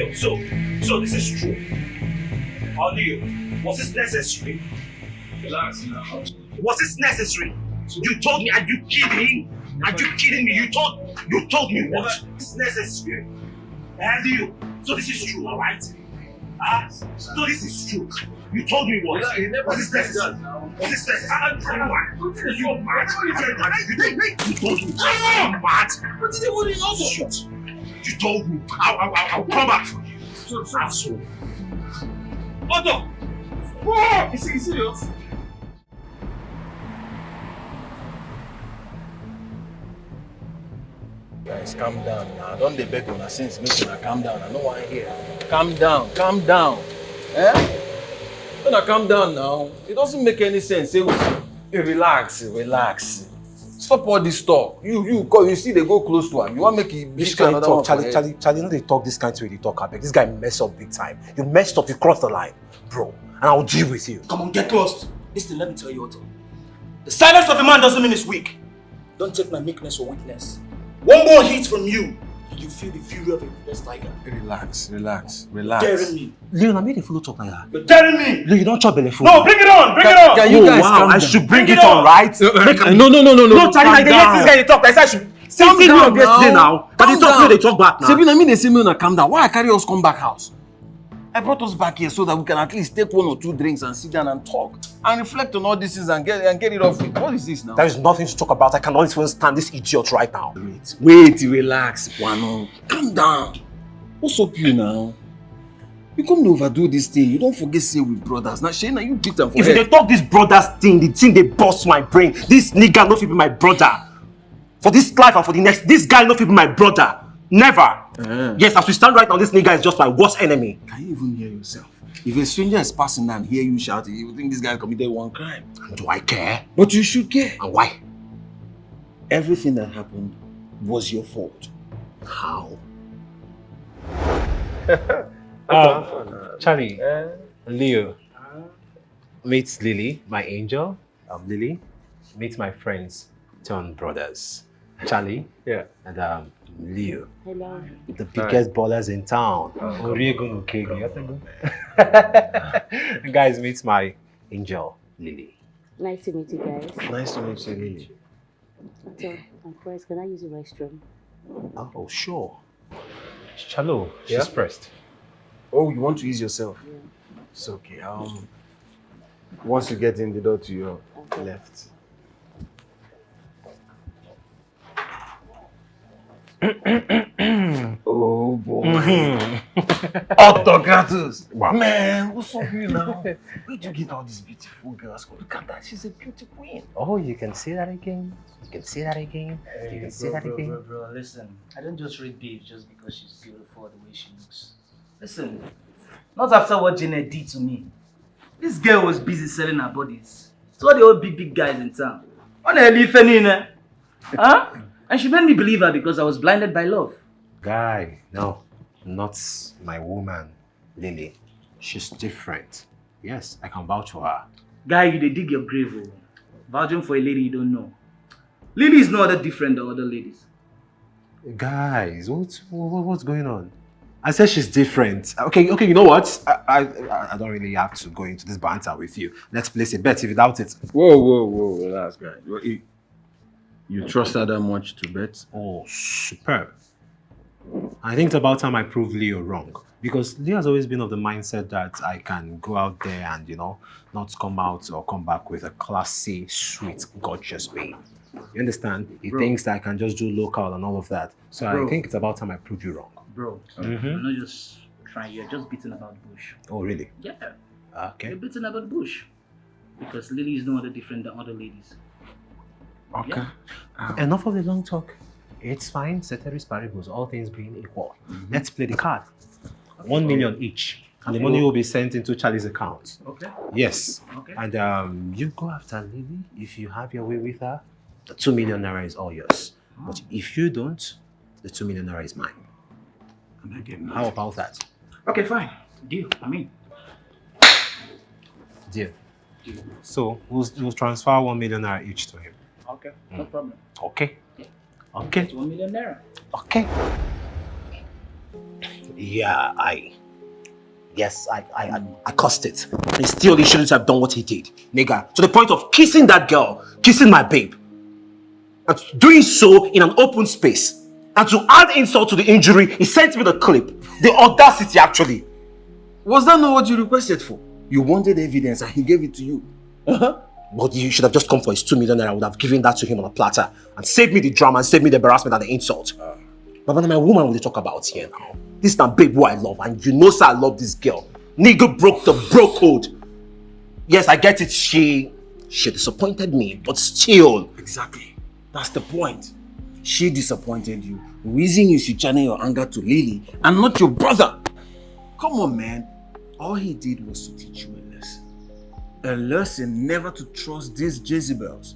Leo, so this is true. Oh, Leo, was this necessary? Relax now. Was this necessary? You told me, are you kidding? Are you kidding me? You told me what? It's necessary. And Leo, so this is true, alright? So this is true. You told me what? Was this necessary? Was this necessary? You're mad. You told me. I'm mad. What did they want to also? Shut. You told me. I'll come back for you. So. Otto! Whoa! Is he serious? Guys, calm down now. Don't they beg on since make una calm down. I know why here. Calm down. Eh? When I calm down now, it doesn't make any sense. Say, relax. Stop all this talk. You see they go close to him. You want to make it This kind of talk, Charlie, no, they talk this kind of way they talk, Abeg. This guy messed up big time. You messed up, you crossed the line, bro. And I'll deal with you. Come on, get lost. Listen, let me tell you, Otto. The silence of a man doesn't mean he's weak. Don't take my meekness or weakness. One more hit from you, and you feel the fury of a ruthless tiger. Relax. Daring me. Leon, I made a follow talk like that. You're daring me. Leon, you don't chop belly food. No, bring it on. Can you guys calm I down? should bring it on, right? No, No, Charlie, like this guy they talk. Like I should see me on yesterday now. But they talk back now. Sabina, they say me calm down. Why I carry us come back house? I brought us back here so that we can at least take 1 or 2 drinks and sit down and talk and reflect on all these things and get it off with. What is this now? There is nothing to talk about. I cannot even stand this idiot right now. Wait, relax, Wano. Calm down. What's up you now? You come to overdo this thing. You don't forget say we brothers. Now, Shayna, you beat them for If head. they talk this brothers thing, the thing they bust my brain. This nigga no fit be my brother. For this life and for the next, this guy no fit be my brother. Never. Yes, as we stand right now, this nigga is just my worst enemy. Can you even hear yourself? If a stranger is passing and hear you shouting, you would think this guy committed one crime. And do I care? But you should care. And why? Everything that happened was your fault. How? Charlie, Leo, meet Lily, my angel. Lily, meet my friends, turn brothers. Charlie, and Leo. Hello. The biggest ballers in town. Guys, meet my angel, Lily. Nice to meet you guys. Nice to meet you, Lily. So, I'm first, can I use the restroom? Oh, sure. Chalo, she's pressed. Oh, you want to use yourself? Yeah. It's okay. Once you get in the door to your left. Oh boy. Autocratus. Wow. Man, what's up with you now? Where'd you get all these beautiful girls? Look at that, she's a beauty queen. Oh, you can say that again? You can say that again? You can say that again? Bro, listen. I don't just rate babes just because she's beautiful or the way she looks. Listen, not after what Janet did to me. This girl was busy selling her bodies. So all the old big guys in town. On a leaf huh? And she made me believe her because I was blinded by love. Guy, no, not my woman, Lily. She's different. Yes, I can vouch for her. Guy, you dey dig your grave. Oh. Vouching for a lady you don't know. Lily is no other different than other ladies. Guys, what's going on? I said she's different. Okay, you know what? I don't really have to go into this banter with you. Let's place a bet if you doubt it. Whoa, relax, guy. You trust her that much to bet? Oh, superb. I think it's about time I proved Leo wrong. Because Leo has always been of the mindset that I can go out there and, not come out or come back with a classy, sweet, gorgeous babe. You understand? He thinks that I can just do local and all of that. So I think it's about time I prove you wrong. Bro, you're not just trying, you're just beating about the bush. Oh, really? Yeah. Okay. You're beating about the bush. Because Lily is no other different than other ladies. Okay. Yeah. Enough of the long talk. It's fine, ceteris paribus, all things being equal. Let's play the card. 1 million each. And the money will be sent into Charlie's account. Okay. Yes. Okay. And you go after Lily. If you have your way with her, the 2 million naira is all yours. But if you don't, the 2 million naira is mine. How about that? Okay, fine. Deal. I'm in. Deal. So we'll transfer 1 million naira each to him. Okay, no problem. Okay. Okay. It's 1 million naira. Okay. Yeah, Yes, I cussed it. And still, he shouldn't have done what he did. Nigga, to the point of kissing that girl, kissing my babe. And doing so in an open space. And to add insult to the injury, he sent me the clip. The audacity, actually. Was that not what you requested for? You wanted evidence and he gave it to you. But you should have just come for his 2 million naira. I would have given that to him on a platter. And saved me the drama and saved me the embarrassment and the insult. But my woman will talk about here now. This is my babe who I love. And you know, sir, I love this girl. Nigga broke the bro code. Yes, I get it. She disappointed me. But still. Exactly. That's the point. She disappointed you. The reason you should channel your anger to Lily and not your brother. Come on, man. All he did was to teach you a lesson. A lesson never to trust these Jezebels.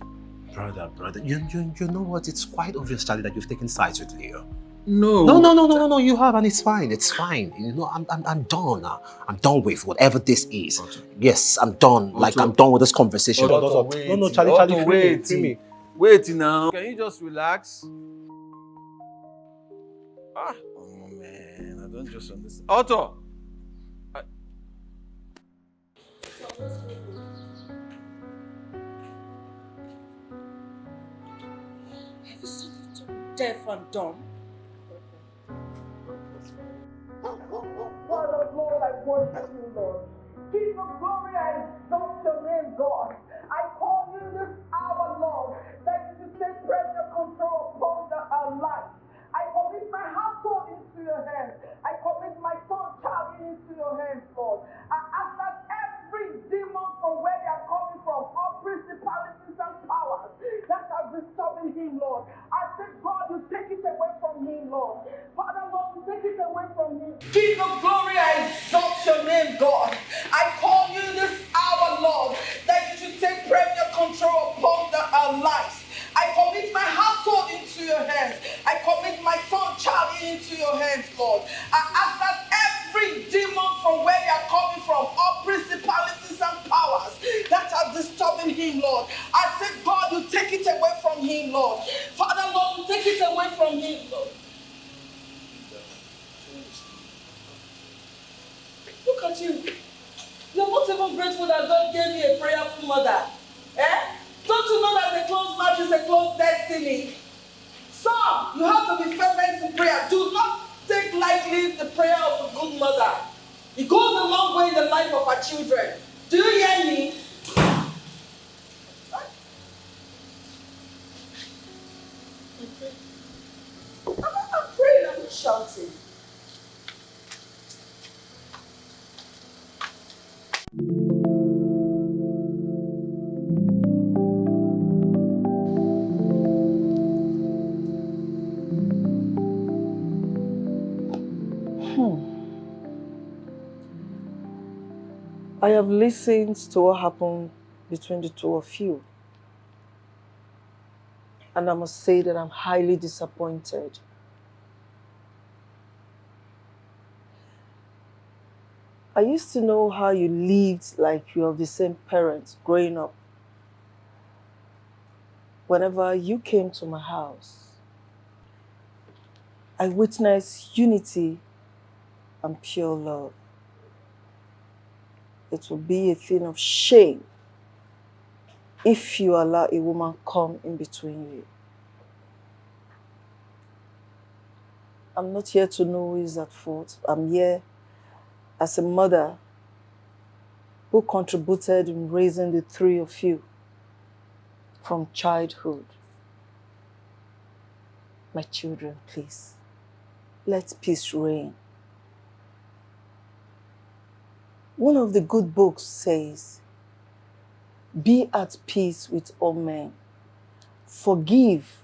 Brother. You know what? It's quite obvious, Charlie, that you've taken sides with Leo. No. No, you have, and it's fine. You know, I'm done. I'm done with whatever this is. Otto. Yes, I'm done. Like, I'm done with this conversation. No, Charlie, wait. free me. Wait now. Can you just relax? Oh man, I don't just understand. Otto! Have you seen it so deaf and dumb? Father, Lord, I worship you, Lord. King of glory, I exalt your name, God. I call you this hour, Lord, that you take pressure control upon our life. I commit my household into your hands. I commit my son Charlie into your hands, Lord. I ask that every demon from where they are coming from, all principalities and powers that are disturbing him, Lord. I say, God, you take it away from him, Lord. Father, Lord, you take it away from him. King of glory, I exalt your name, God. I call you this hour, Lord, that you should take premier control upon our lives. I commit my household into your hands. I commit my son Charlie into your hands, Lord. I ask that every demon from where they are coming from, all principalities and powers that are disturbing him, Lord. I say, God, you take it away from him, Lord. Father, Lord, you take it away from him, Lord. Look at you. You're not even grateful that God gave you a prayerful mother. Eh? Don't you know that a closed marriage is a closed destiny? Some, you have to be fervent in prayer. Do not take lightly the prayer of a good mother. It goes a long way in the life of our children. Do you hear me? I'm praying, I'm not shouting. I have listened to what happened between the two of you. And I must say that I'm highly disappointed. I used to know how you lived like you have the same parents growing up. Whenever you came to my house, I witnessed unity and pure love. It would be a thing of shame if you allow a woman come in between you. I'm not here to know who is at fault. I'm here as a mother who contributed in raising the three of you from childhood. My children, please, let peace reign. One of the good books says, be at peace with all men. Forgive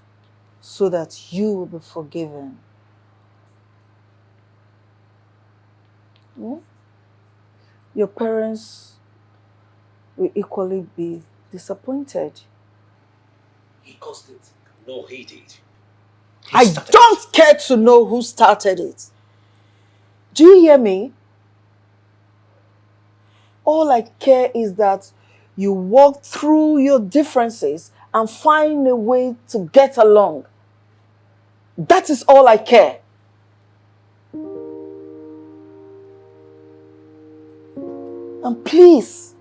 so that you will be forgiven. Your parents will equally be disappointed. He caused it. No, he did. I don't care to know who started it. Do you hear me? All I care is that you walk through your differences and find a way to get along. That is all I care. And please,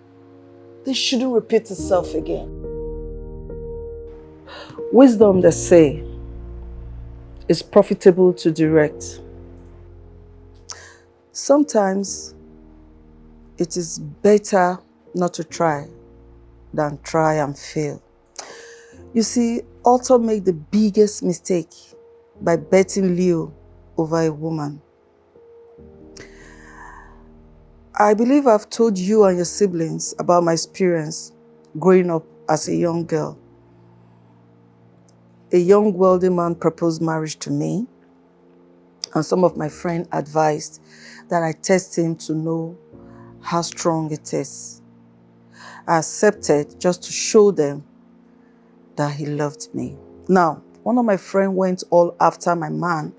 this shouldn't repeat itself again. Wisdom, they say, is profitable to direct. Sometimes it is better not to try than try and fail. You see, Otto made the biggest mistake by betting Leo over a woman. I believe I've told you and your siblings about my experience growing up as a young girl. A young wealthy man proposed marriage to me, and some of my friends advised that I test him to know how strong it is. I accepted just to show them that he loved me. Now, one of my friends went all after my man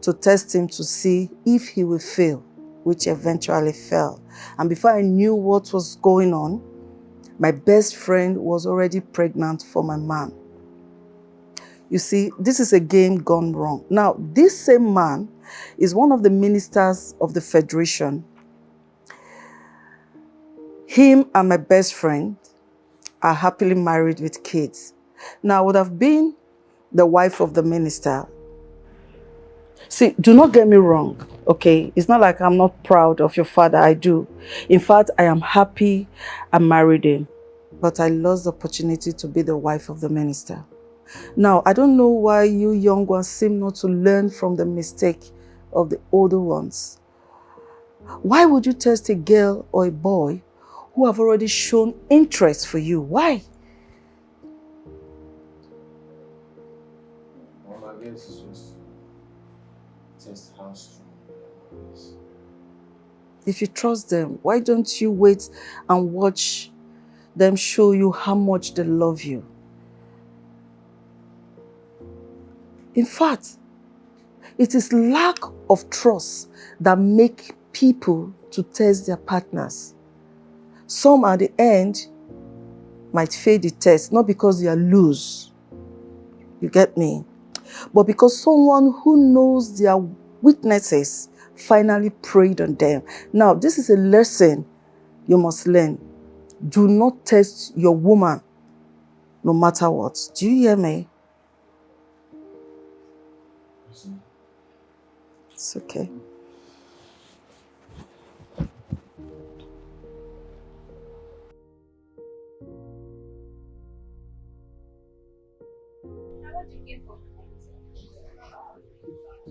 to test him to see if he would fail, which eventually fell. And before I knew what was going on, my best friend was already pregnant for my man. You see, this is a game gone wrong. Now, this same man is one of the ministers of the Federation. Him and my best friend are happily married with kids. Now, I would have been the wife of the minister. See, do not get me wrong, okay? It's not like I'm not proud of your father, I do. In fact, I am happy I married him. But I lost the opportunity to be the wife of the minister. Now, I don't know why you young ones seem not to learn from the mistake of the older ones. Why would you test a girl or a boy who have already shown interest for you? Why? Well, I guess it's just test how strong it is. If you trust them, why don't you wait and watch them show you how much they love you? In fact, it is lack of trust that make people to test their partners. Some at the end might fail the test, not because they are loose, you get me, but because someone who knows their weaknesses finally preyed on them. Now, this is a lesson you must learn. Do not test your woman no matter what. Do you hear me? It's okay.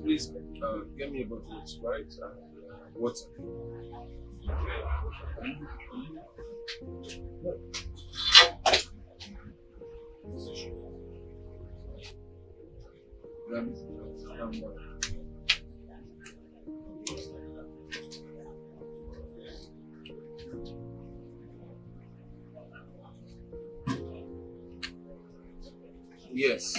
Please, get me a bottle of Sprite and water. Yes.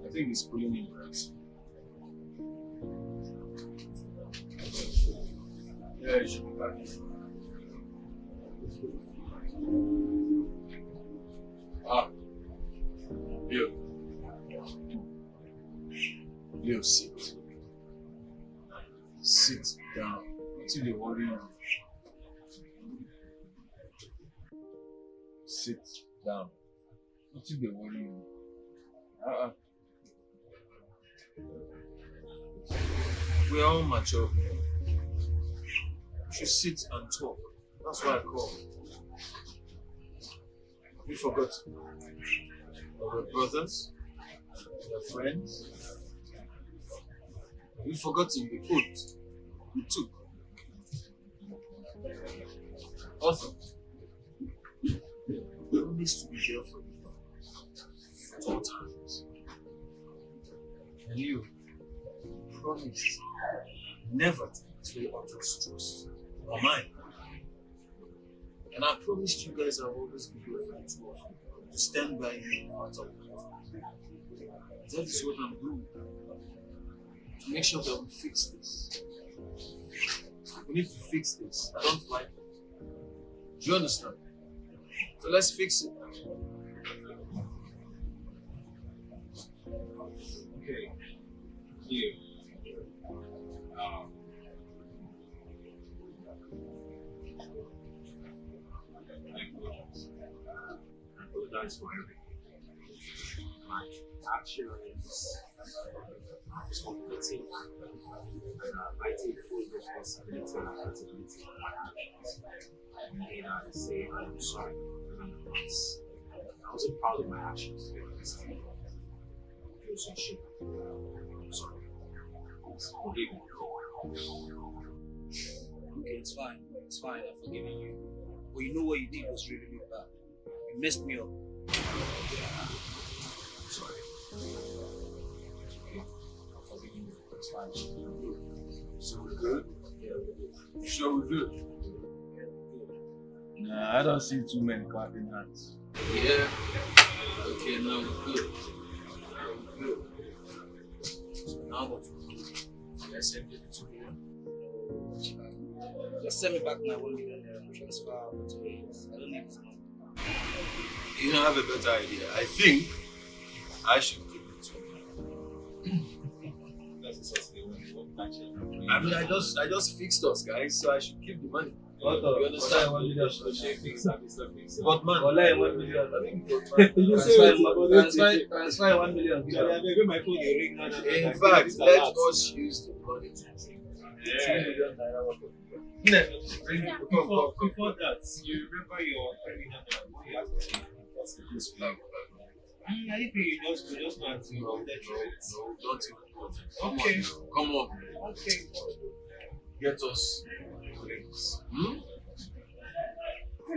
I think he's pulling in rice. Yeah, he should be back. Ah, Leo. Leo, sit. Sit down until they worry you. Sit down until they worry you. We are all mature. You should sit and talk. That's why I call. You forgot our brothers, your friends. You've forgotten the oath you took. Also, promise to be there for you at all times. And you promised never to betray Otto's trust or mine. And I promised you guys I'll always be here for the two of you, to stand by you no matter what. That is what I'm doing. To make sure that we fix this. We need to fix this. I don't like it. Do you understand? So let's fix it. Okay. You. I apologize for everything. My actions was competing. I take full responsibility and accountability for my actions. And I say I'm sorry because I'm the boss. I wasn't proud of my actions, to be honest. I feel so shit. I'm sorry. Forgive me. Okay, it's fine. It's fine. I'm forgiving you. But you know what you did was really, really bad. You messed me up. I'm sorry. It's okay. I'm forgiving you. It's fine. So we're good? Yeah, we're good. Sure, we're good. Nah, I don't see too many clapping hands. Yeah. Okay, now we're good. We're good. So now what we do? Let's send it to you. Just send me back my 1 million transfer to Hayes. I don't need this money. You don't have a better idea. I think I should keep it to you. I mean, I just fixed us, guys, so I should keep the money. You understand? But man, Online 1 million. you say Transfer 1 million. my phone will ring now. In fact, let us use the money to drink. Before that, you remember your you have to what's the case for you? I think you just want to No, not even. Okay. Come on. Okay. Get us drinks.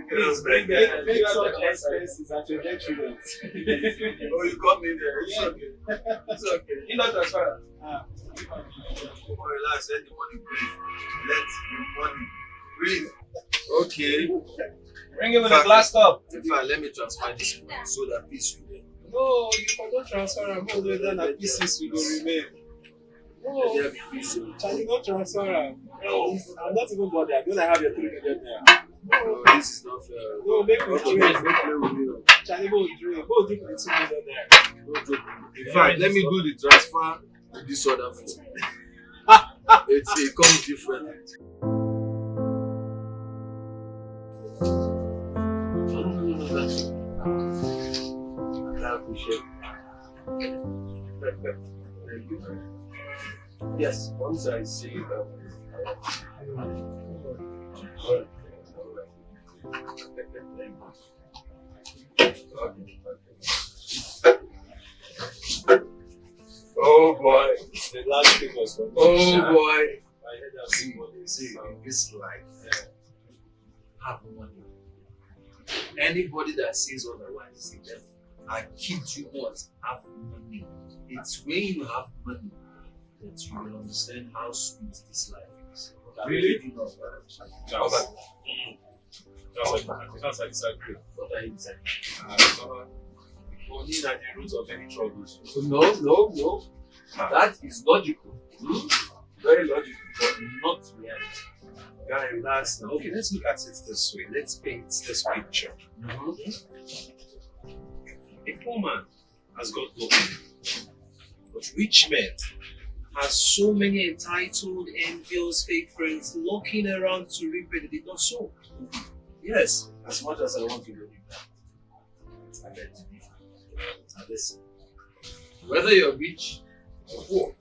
Please bring make such expenses at your detriment. Oh, you come in there. It's okay. It's okay. You not transfer. Relax. Let the money breathe. Let the money breathe. Okay. Bring him with a glass cup. In fact, let me transfer this money so that peace will remain. No, you cannot transfer am. All the other pieces will remain. No, Let there be peace. Charlie, not transfer am. I'm not even bothered. Don't I have your 3 million naira? No, this is not fair. No, make me Okay, drink. don't play with me. Charlie, go drink. Go drink with 2 million naira. Don't joke. In fact, let me do the transfer to this other phone. It comes different. I appreciate it. Thank you. Yes, once I see Oh boy. The last thing was from Oh boy. I heard that See, in this life, have money. Anybody that says otherwise is a devil. I kid you not, have money. It's when you have money that you will understand how sweet this life is. Really? You know, That's I disagree. what are you saying? Money is at the root of any troubles. No. That is logical. Very logical, but not reality. Guy, relax now. Okay, let's look at it this way. Let's paint this picture. A poor man has got nothing, but rich men has so many entitled, envious, fake friends looking around to reap what they did not sow. Yes. As much as I want to believe that, I beg to differ. Now listen, whether you're rich or poor,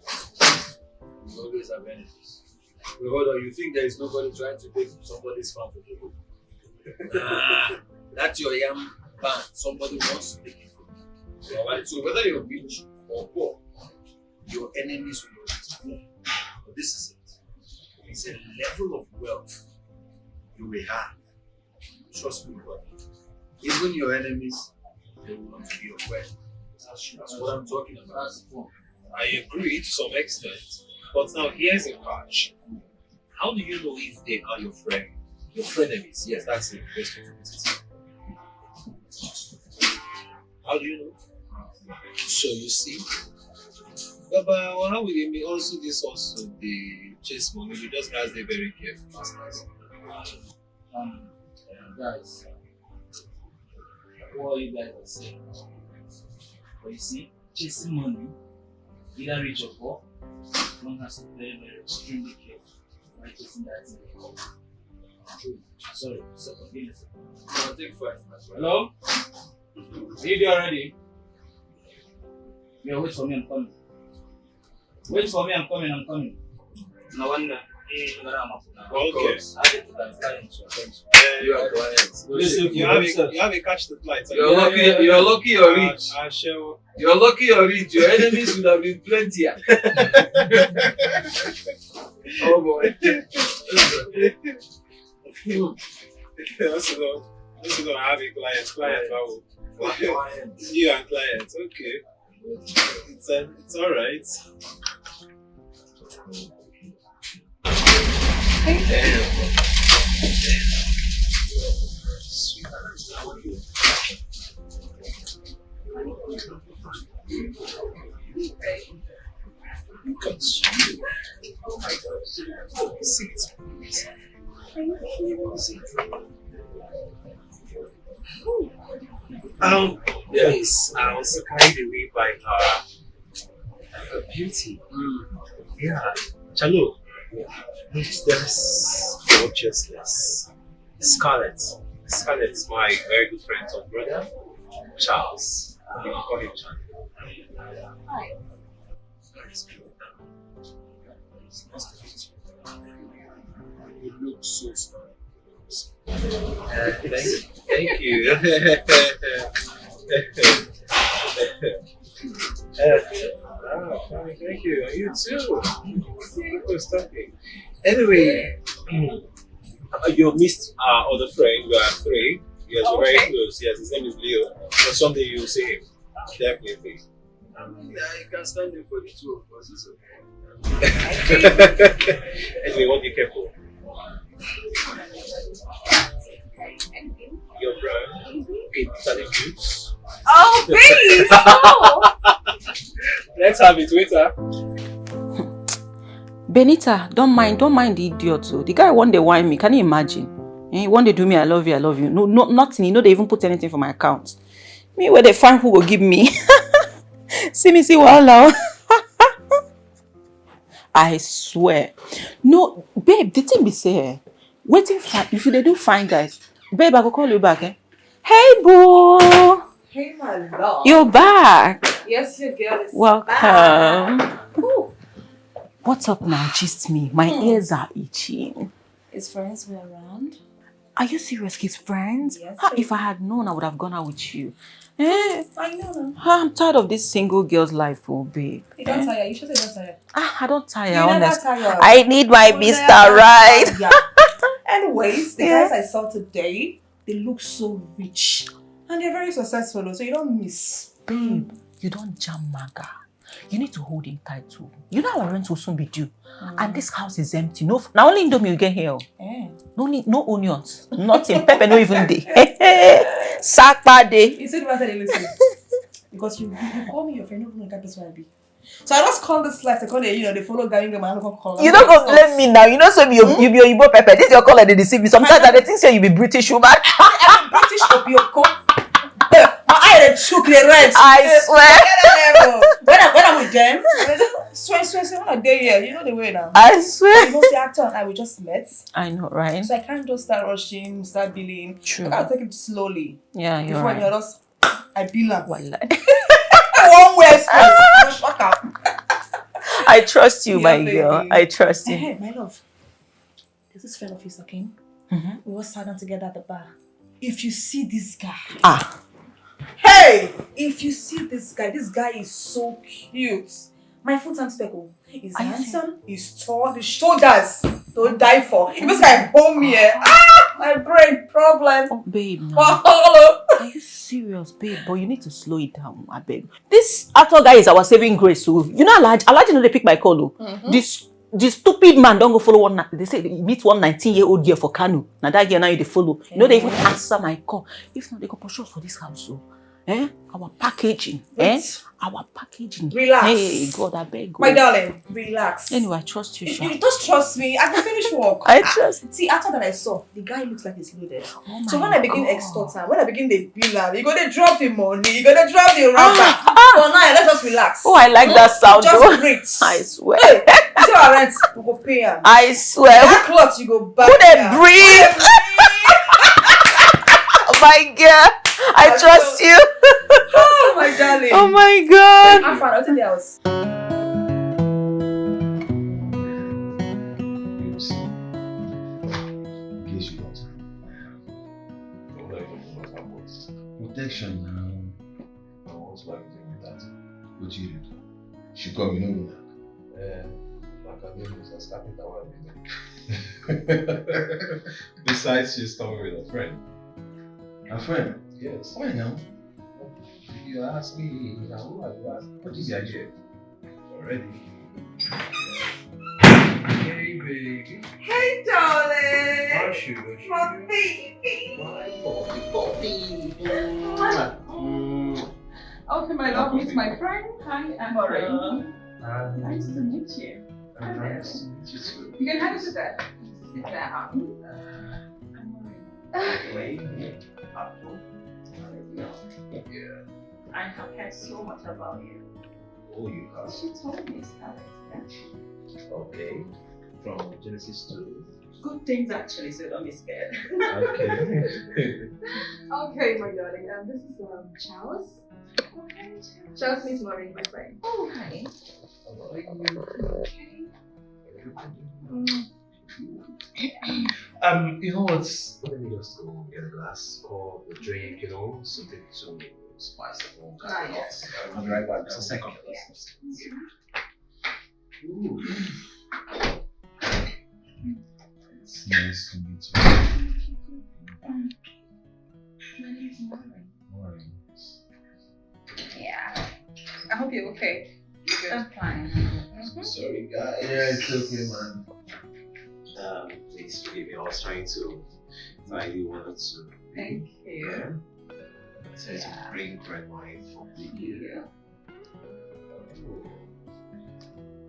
you always have enemies. But hold on, you think there is nobody trying to take somebody's farm for people? That's your yam ban. Somebody wants to take it from you. Alright, so whether you're rich or poor, your enemies will always be there. But this is it. It's a level of wealth you will have. Trust me, brother. Even your enemies, they will want to be aware. That's what I'm talking about. I agree to some extent, but now here's a catch. How do you know if they are your friend? Your frenemies, yes, that's the best way to put it. How do you know? So you see, But how will they also this also the chase money? You just guys they very careful. Guys, what you guys are saying. But you see, chasing money, either rich or poor, one has to be very, very extremely careful while chasing that thing. Sorry, second, give me a second. I'll take 5. Hello? Are you there already? Yeah, wait for me, I'm coming. Wait for me, I'm coming. No one. Okay. You are quiet. Listen, you have a catch the flight. You're lucky you're rich. I shall. You're lucky you're rich. Your enemies would have been plenty. Oh boy. That's enough. I have a client. You and clients. Okay. It's all right. Damn. Sweetheart, how are you? Look at you. Oh my God. Sit, please. Yes, I was so carried away by her beauty. Yeah, Chalo. There's gorgeousness. Scarlett. Scarlett's my very good friend and brother, Charles. You can call him Charlie. Hi. Nice to meet you. You look so smart. Thank you. Fine, thank you. And you too. Who's talking? Anyway, you missed our other friend. We are 3. Yes, we're very close. Yes, his name is Leo. So someday you'll see him. Definitely. Yeah, you can stand in for the 2 of us. It's okay. Anyway, what do you care for? Your brand? Italian juice. Oh, please! Let's have it, waiter. Benita, don't mind the idiot too. The guy one day whine me. Can you imagine? One day do me, I love you. No, nothing. You know they even put anything for my account. Me where they find who will give me. see wow. I swear. No, babe, the thing be say, waiting for if they do fine guys. Babe, I go call you back, eh? Hey boo! Hey my love. You're back. Yes, your girl is welcome. back. Ooh. What's up now? Just me. My ears are itching. His friends were around. Are you serious? His friends? Yes. If I had known, I would have gone out with you. I know. I'm tired of this single girl's life, oh babe. You don't tire. You should say don't tire. I don't tire. You never tire. I need my Mr. Right. Anyways, the guys I saw today, they look so rich. And they're very successful, so you don't miss. Babe, you don't jam maga. You need to hold him tight too. You know our rent will soon be due. And this house is empty. No, now only Indomie you get here. No onions. Nothing. Pepper no even day. Sakpa day. You said what I said, listen. Because you call me your friend, you don't know that person I be. So I just call this life, they follow going to my local call. You don't go blame me now. You know, so you be your Igbo pepper. This is your color, they deceive me. Sometimes I think say you be British woman. I'm British of your coat. My eye shook the red. I swear. When I'm with them, swear, when I'm there here, you know the way now. I swear. You know the actor and I we just met. I know, right? So I can't just start rushing, start billing. True. I gotta take it slowly. Yeah, you're before right. You're just, I bill them. One way express. Shut up. I trust you, my baby. girl. I trust you. Hey, my love. There's this friend of yours that came. We all sat down together at the bar. If you see this guy. Hey! If you see this guy is so cute. My foot and speckle. He's handsome, he's tall, the shoulders don't die for. If this guy home here, my brain problem. Oh, babe, no. Are you serious, babe? But you need to slow it down, I beg. This actor guy is our saving grace, so you know, Alhaji know they pick my call. This stupid man don't go follow one. They say they meet one 19-year-old girl for Kanu. Now that girl now they follow. You know they even answer my call. If not, they go push us for this house. So Our packaging. Our packaging. Relax. Hey, God, I beg. My darling, relax. Anyway, I trust you, Sha. You just trust me. I can finish work. I trust. See, after that I saw, the guy looks like he's loaded. Oh So my when I begin God. extort her, when I begin the bill, you gonna drop the money, you gonna drop the rubber. For now, let us relax. Oh, I like that sound. Just though. breathe. I swear. Hey, you see our rent, we go pay him. I swear. That cloth you go back. Who they breathe? Oh my God. I trust you. Oh my darling. Oh my God. I'm fine. I'll take the house. Protection now. What's my thing with that? What you do? She come, you know me now. Like her name is a carpenter one. Besides, she's coming with a friend. A friend? Yes. Why now? You ask me, who are you asking? What is the idea? Already. Hey, baby. Hey, darling. Hush you. My baby. My puppy. Okay, my love, meet my friend. Hi, I'm Maureen. Nice to meet you. Nice to meet you too. You can have a sit there. Sit there. I'm Maureen. Yeah. I have heard so much about you. Oh, you have? She told me, Scarlett. Okay. From Genesis 2. Good things actually, so don't be scared. Okay. Okay, my darling. This is Charles. Charles meets Maureen, my friend. Oh, hi. You know what? Let me just go get a glass or a drink, something to spice the whole Nice. I'll be right back. Just a second. Ooh. It's nice to meet you. My name is Maureen. Maureen. Yeah. I hope you're okay. I'm fine. Sorry, guys. Yeah, it's okay, man. Please forgive me. I was trying to find you wanted to. Thank you. So to bring red wine from the year.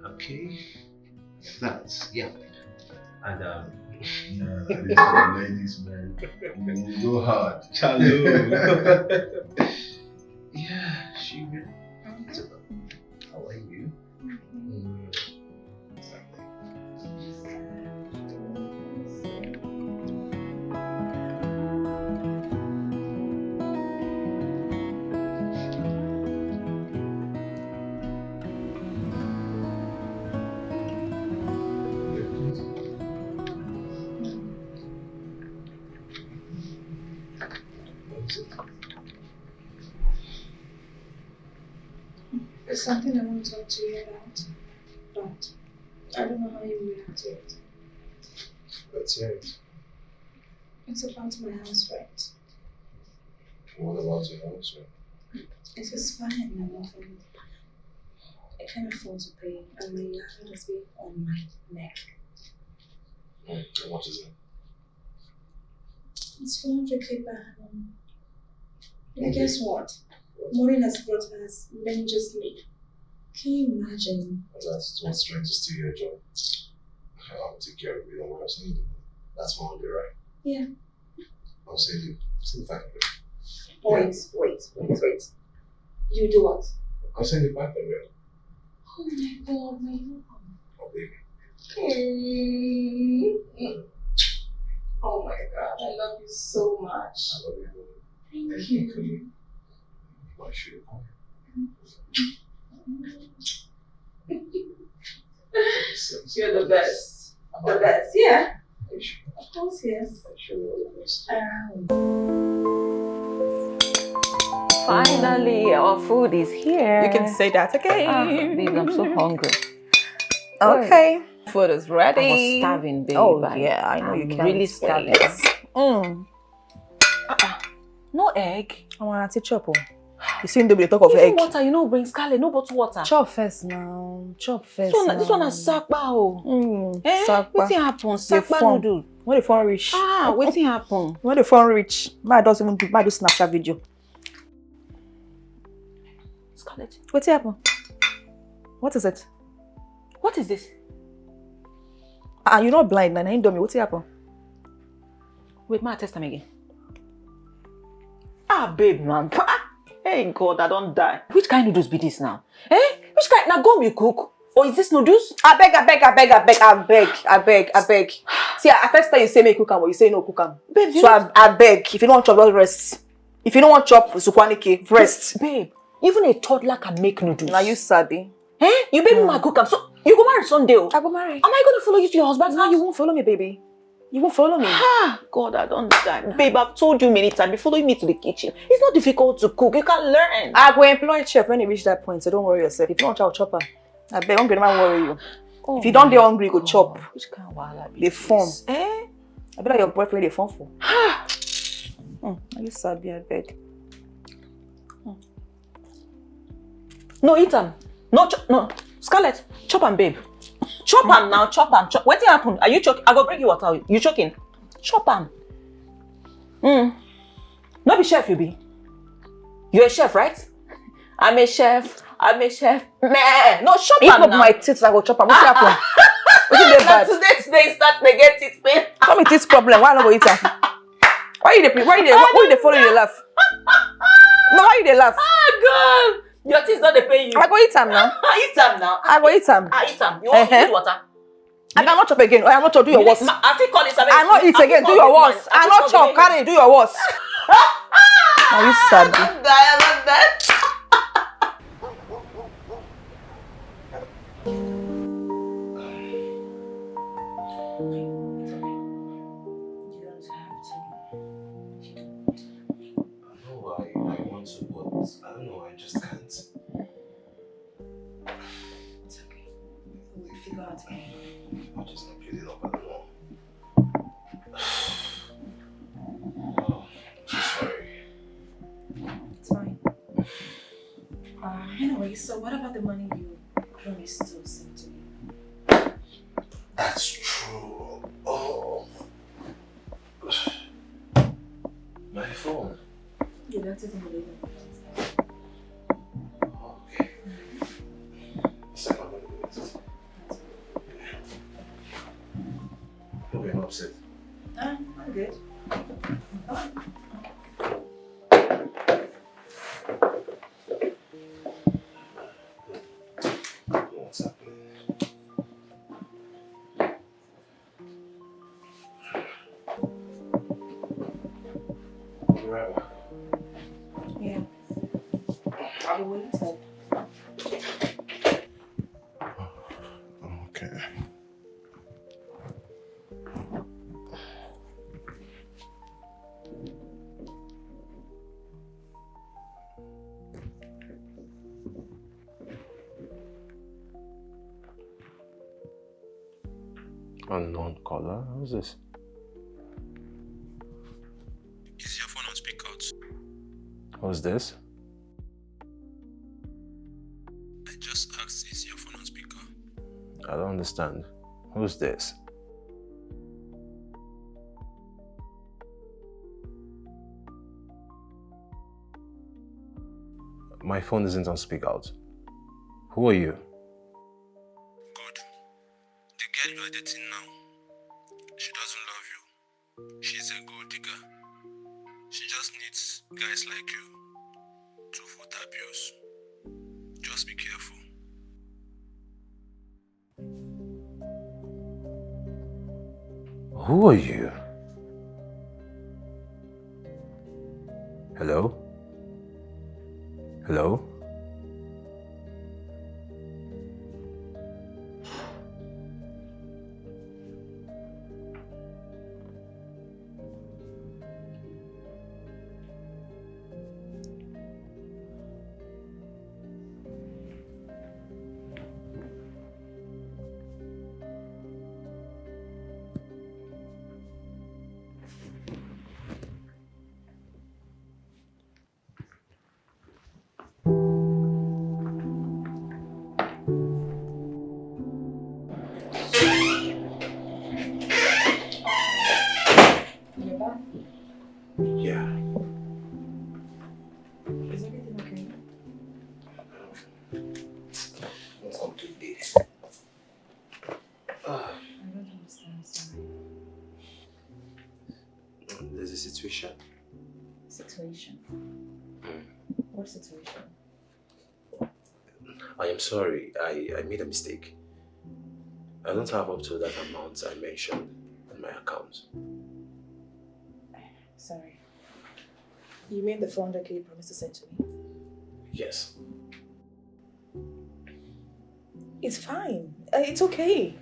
Okay. That's and Yeah, this for ladies, man. Go hard. Hello. Yeah, she will. How are you? There's something I want to talk to you about, but I don't know how you react to it. Let's hear it. It's about my house rent. What about your house rent? It was fine enough, and I can't afford to pay, and my landlord has been on my neck. How much is it? It's 400k per annum. And guess what? Maureen has brought us religiously. Can you imagine? That's what's trying to steal your job. I'll take care of you. Don't worry, I'll send you the money. That's 400, right? Yeah. I'll send you 500. Wait. You do what? I'll send you 500. Oh my God, my mom. Oh, baby. Oh my God, I love you so much. I love you. Thank you. Why should you call You're the best. The best, yeah. Of course, yes. Finally, our food is here. You can say that again. Babe, I'm so hungry. Okay. Food is ready. I was starving, babe. Oh, yeah, I know you I'm can't really wait. starving. No egg. I want to chop. You see, they talk of egg. Water, bring Scarlet, no bottle water. Chop first now. Chop first. This one is sakpa. Sakpa. Wetin happen? Sakpa noodle. When the phone reach. Wetin happen? When the phone reach, my doesn't even do Snapchat video. Scarlett. What's happened? What is it? What is this? You're not blind, Nana. You dummy. What's happened? Wait, ma, test them again. Babe, man. Hey, God, I don't die. Which kind of noodles be this now? Which kind? Now, go you cook. Or is this noodles? I beg. See, at first time you say make cook am, but you say no cook am. Babe, so I beg. If you don't want chop, just rest. If you don't want chop, sukwanike, rest. Babe, even a toddler can make noodles. Now you sabi. You baby ma cook am. So you go marry Sunday. I go marry. Am I going to follow you to your husband's house? No, you won't follow me, baby. You won't follow me. God, I don't die. Babe, I've told you many times, be following me to the kitchen. It's not difficult to cook. You can learn. I go employ a chef when you reach that point, so don't worry yourself. If you don't want chop, chop her. I beg, I'm gonna worry you. If you don't get hungry, you go chop. Which kind of wahala be the form. I bet like your boyfriend they form for. I just sabi, I beg. No, eat am. No. Scarlett, chop am, babe. Chop am now, chop am. What happened? Are you choking? I go bring you water. You choking? Chop am. No be chef, you be. You're a chef, right? I'm a chef. Man, no, chop am now. If my teeth, I go chop am. What's happened? What's bad? Today start to get teeth pain. Tell me this problem. Why not go eat am? Why you dey follow you dey laugh? No, why you dey laugh? God. Your teeth don't pay you. I go eat am now. Eat am now. I go eat am. Eat am. You want to eat water? I cannot chop again. I not chop. Do your worst. I think call this. I not eat again. Do your worst. I not chop. Carry. Do your worst. Now you sad. I'm dead. I don't know, I just can't. It's okay. We'll figure out a way. I'm just not building up, I don't know. Oh, I'm so sorry. It's fine. Anyway, so what about the money you promised to send to me? That's true. Oh. My phone. You left it in the living room. Okay. Second minute. Hope you're not upset. I'm good. What's happening? I'll be right back. Yeah. I'll be waiting. Okay. Unknown caller? Who's this? Is your phone on speaker? Who's this? I just asked, is your phone on speaker? I don't understand. Who's this? My phone isn't on speak out. Who are you? Good. The girl you are dating now, she doesn't love you. She's a gold digger. She just needs guys like you to foot her bills. Just be careful. Who are you? Hello? Hello? situation. Situation? What situation? I am sorry, I made a mistake. I don't have up to that amount I mentioned on my account. Sorry. You mean the 400k you promised to send to me? Yes. It's fine. It's okay.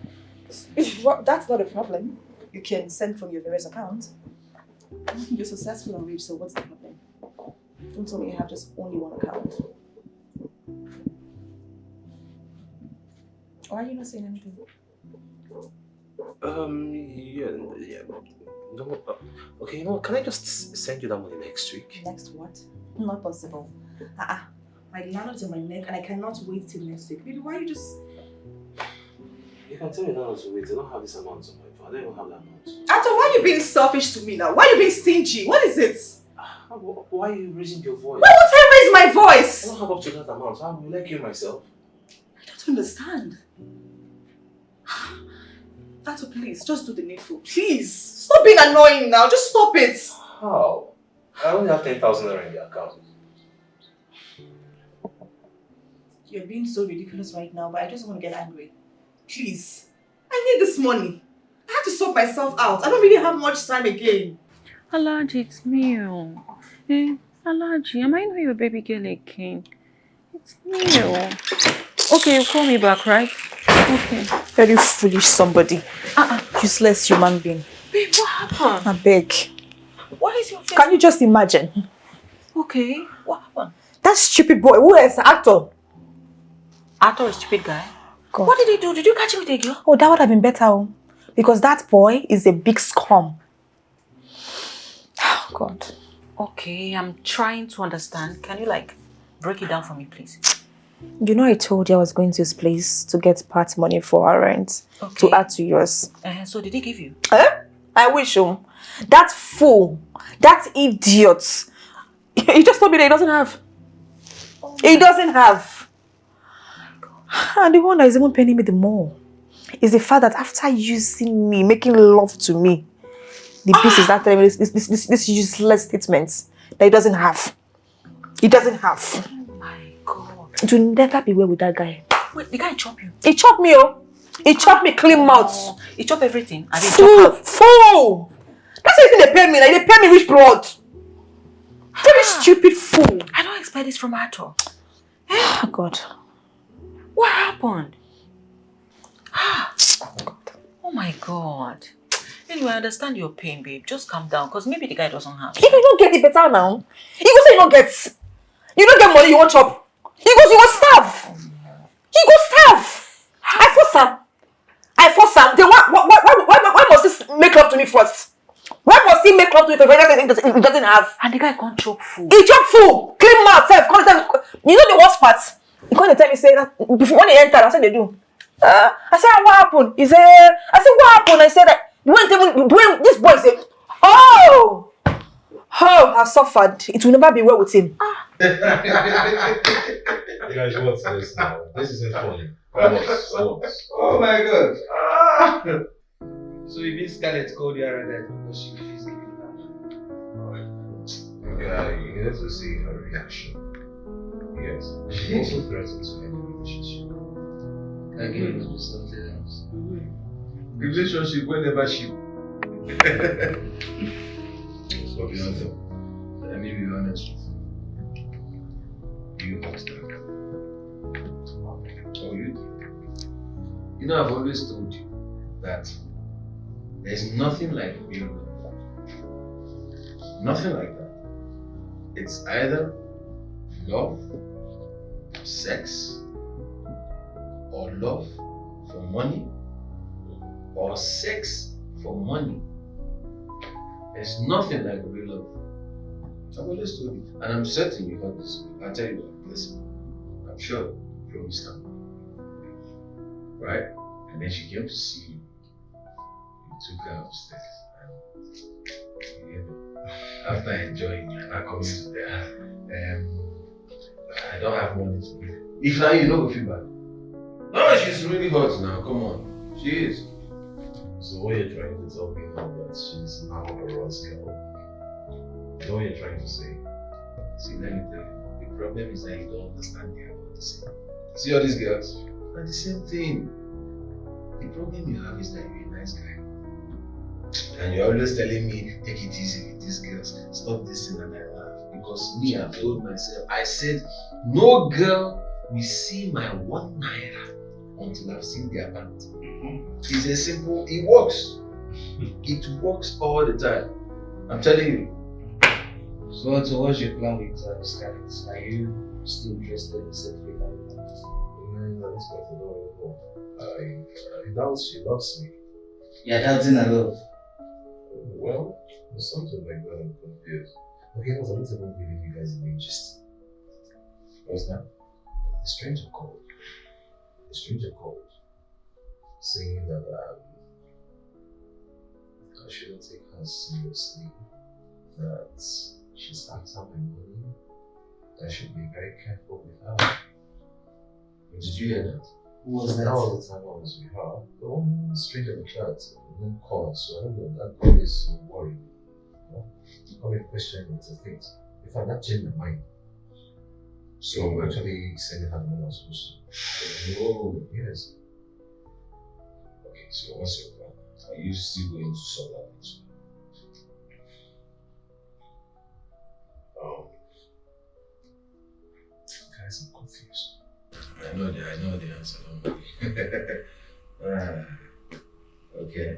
That's not a problem. You can send from your various accounts. You're successful and rich, so what's the problem? Don't tell me you have just only one account. Why are you not saying anything? Yeah. No, okay, can I just send you that money next week? Next what? Not possible. My landlord's on my neck and I cannot wait till next week. Baby, why you just... You can tell me not to wait. I don't have this amount on my phone. I don't even have that amount. Ato, why are you being selfish to me now? Why are you being stingy? What is it? Why are you raising your voice? Why won't I raise my voice? I don't have up to that amount. How will I kill myself? I don't understand. Ato, please, just do the needful. Please. Stop being annoying now. Just stop it. How? I only have 10,000 naira in the account. You're being so ridiculous right now, but I just want to get angry. Please. I need this money. I have to sort myself out. I don't really have much time again. Alaji, it's me. Alaji, am I not your baby girl again? It's me. Okay, you call me back, right? Okay. Very foolish somebody. Useless human being. Babe, what happened? I beg. Why is your face... Can you just imagine? Okay, what happened? That stupid boy, who is the actor? Actor is a stupid guy? God. What did he do? Did you catch him with a girl? Oh, that would have been better. Because that boy is a big scum. Oh, God. Okay, I'm trying to understand. Can you, break it down for me, please? You know I told you I was going to his place to get part money for our rent. Okay. To add to yours. So did he give you? I wish him. That fool. That idiot. He just told me that he doesn't have. He doesn't have. And the one that is even paying me the more is the fact that after using me, making love to me, the beast is not telling me this useless statement that he doesn't have. He doesn't have. Oh my God. It will never be well with that guy. Wait, the guy chop you? He chopped me, He chopped me clean mouth. He chopped everything. I Fool! That's everything they pay me. They pay me rich blood. Very stupid fool. I don't expect this from Ato. Oh, God. What happened? Oh my God. Anyway, I understand your pain, babe. Just calm down, because maybe the guy doesn't have. If you don't get it better now, he go say you don't get. You don't get money, you won't chop. He goes, you will starve. He goes starve. I force him. Then why must he make love to me first? Why must he make love to me if he doesn't have? And the guy can't chop food. He chop food. Clean mouth. You know the worst part? He can't tell me say that before when he entered, I said they do. I said, what happened? He said, what happened? I said that when this boy said, oh, I've suffered. It will never be well with him. You guys, what's this now? This isn't funny. What? Oh my God. So you mean Scarlett called you around that because she feels giving up? Yeah, you need to see her reaction. Yes, she also threatened to end the relationship. Again, it was something else. Relationship whenever she. So, Jonathan, Let me be honest with you got that. Oh, you do? You know, I've always told you that there's nothing like real love. Nothing like that. It's either love, sex, or love for money, or sex for money. There's nothing like real love. I've always told you, and I'm certain you got this. I'll tell you what, listen, I'm sure you promised her. Right? And then she came to see you. You took her upstairs. And, you know, after enjoying and I come into there, I don't have money to give. If now you know, go feel bad. No, she's really hot now, come on. She is. So what you're trying to tell me now that she's now a Ross girl? Is that what you're trying to say? See, let me tell you, the problem is that you don't understand they are not the same. See all these girls? They're the same thing. The problem you have is that you're a nice guy. And you're always telling me, take it easy with these girls, stop this thing, and I laugh. Because me, I've told myself, I said, no girl will see my 1 naira until I've seen their account. It's a simple, it works. It works all the time. I'm telling you. So what's your plan with Scarlett? Are you still interested in settling down with her? No, this part I don't know. I doubt she loves me. You're doubting her love? Well, there's something like that. I'm confused. Okay, no, I'm not even giving you guys a main gist. What's that? The stranger called. Saying that I shouldn't take her seriously. That she's after my money. I should be very careful with her. Did you hear that? Who was that? That was the time I was with her. The one stranger in the chat, no call, so I don't know, that girl is so worried. You know? I've been questioning it a bit. In fact, that changed my mind. So I'm actually sending her the money I was supposed to. Oh, yes. Okay, so what's your plan? Are you still going to solve that issue? Guys, I'm confused. I know the answer, don't worry. Okay.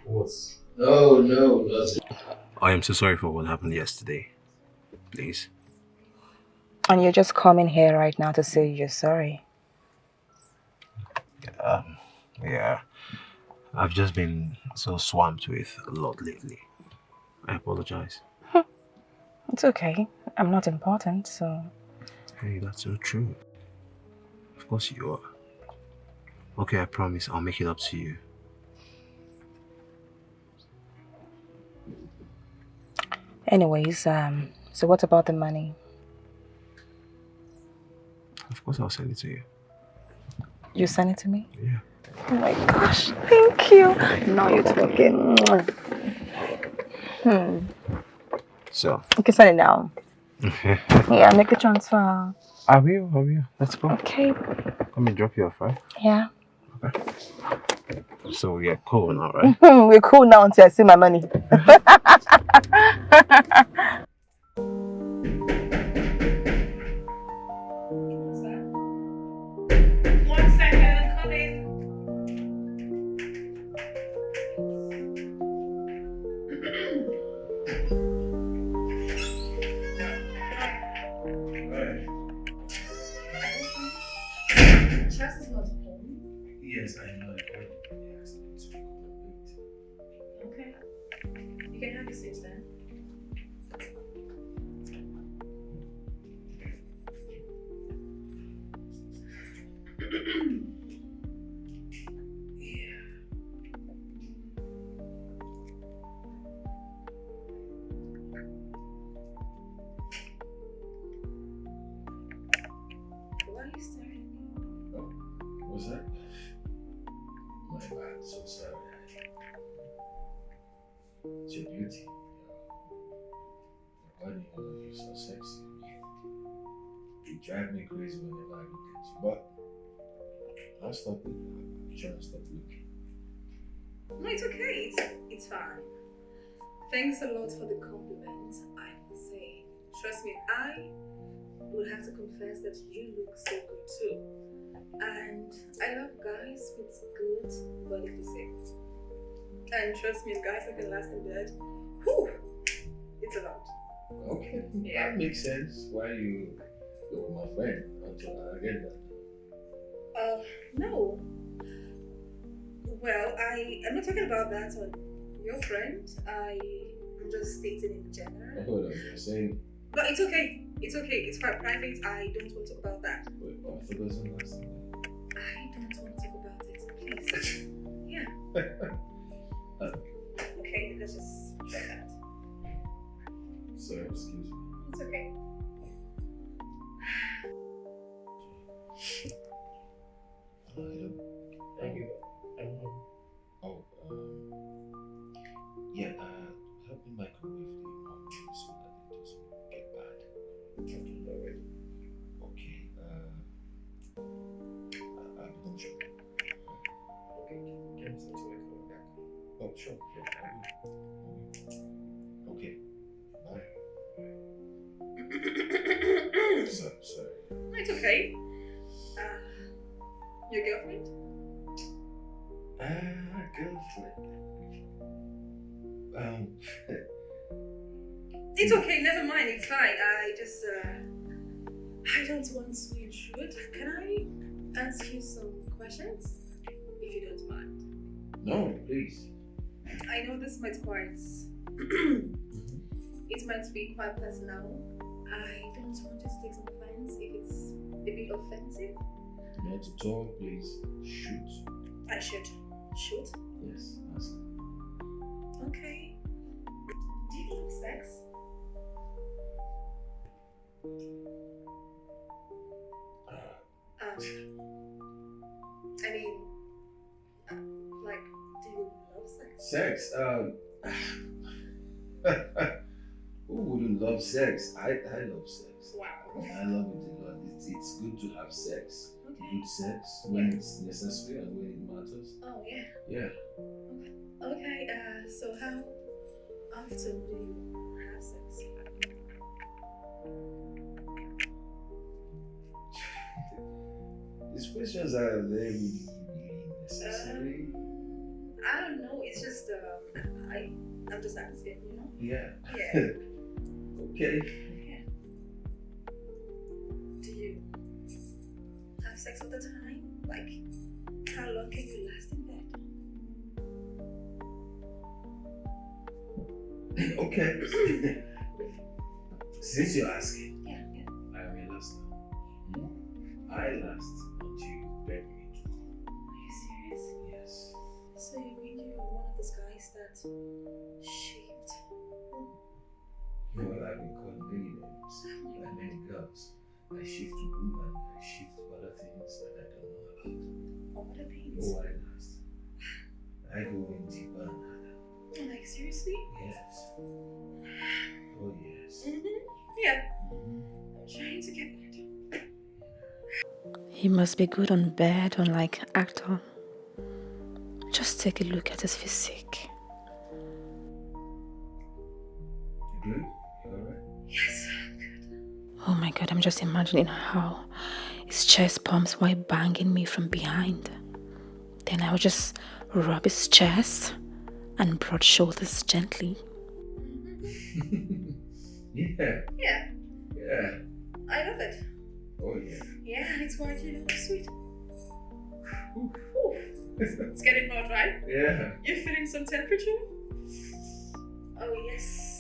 What? No, nothing. I am so sorry for what happened yesterday. Please. And you're just coming here right now to say you're sorry. Yeah. I've just been so swamped with a lot lately. I apologize. It's okay. I'm not important, so... Hey, that's so true. Of course you are. Okay, I promise I'll make it up to you. Anyways, so what about the money? Of course I'll send it to you. You send it to me? Yeah. Oh my gosh, thank you. Now you're talking. So? You can send it now. Yeah, make a transfer. I will. Let's go. Okay. Let me drop you off, right? Yeah. Okay. So we're cool now, right? We're cool now until I see my money. Yes, I know. Okay. You can have your seat then. Why are you staring at me? What's that? My bad, so sorry. It's your beauty. Your body, you're so sexy. You drive me crazy whenever I look at you. But I'll stop it. I'm trying to stop looking. No, it's okay. It's fine. Thanks a lot for the compliment, I will say. Trust me, I would have to confess that you look so good too. And I love guys with good body physique. And trust me, guys that can last in bed, whew, it's a lot. Okay, yeah. That makes sense. Why you go with my friend? I get that. No. Well, I'm not talking about that on your friend. I'm just stating in general. Hold on, you're saying... But it's okay. It's okay. It's quite private. I don't want to talk about that. Wait, I thought that's the last thing. I don't want to talk about it, please. Yeah. Okay, let's just say that. Sorry, excuse me. It's okay. Thank you. Oh, yeah, help me microwave the mom so Sure. Okay. Bye. Sorry. It's okay. Your girlfriend? Girlfriend. It's okay, never mind, it's fine. I don't want to intrude. Can I ask you some questions? If you don't mind. No, please. I know this might quite... it might be quite personal. I don't want you to take some offense if it's a bit offensive. Not to talk, please. Shoot. I should. Shoot? Yes, ask. Okay. Do you love sex? I mean, like, do you love sex? Sex? Who wouldn't love sex? I love sex. Wow. I love it a lot. It's good to have sex. Okay. Good sex when it's necessary and when it matters. Oh, yeah. Yeah. Okay, so how often do you have sex? These questions are very necessary. I don't know, it's just, I'm just asking, you know? Yeah. Yeah. Okay. Okay. Do you have sex all the time? Like, how long can you last in bed? Okay. Since you're asking, Yeah. I will last now. I last until you beg me to come. Are you serious? Yes. So you mean you're one of those guys that shaved? Well, I've been called many names by many girls. I shift to women, I shift to other things that I don't know about. What are things? Oh, I last. I go in deeper and harder. Like, seriously? Yes. Oh, yes. Yeah. I'm trying to get it. He must be good on bed, unlike actor. Just take a look at his physique. You good? You alright? Yes. Oh my god, I'm just imagining how his chest pumps while banging me from behind. Then I would just rub his chest and broad shoulders gently. Yeah. Yeah. Yeah. I love it. Oh, yeah. Yeah, it's quite, sweet. Ooh. It's getting hot, right? Yeah. You're feeling some temperature? Oh, yes.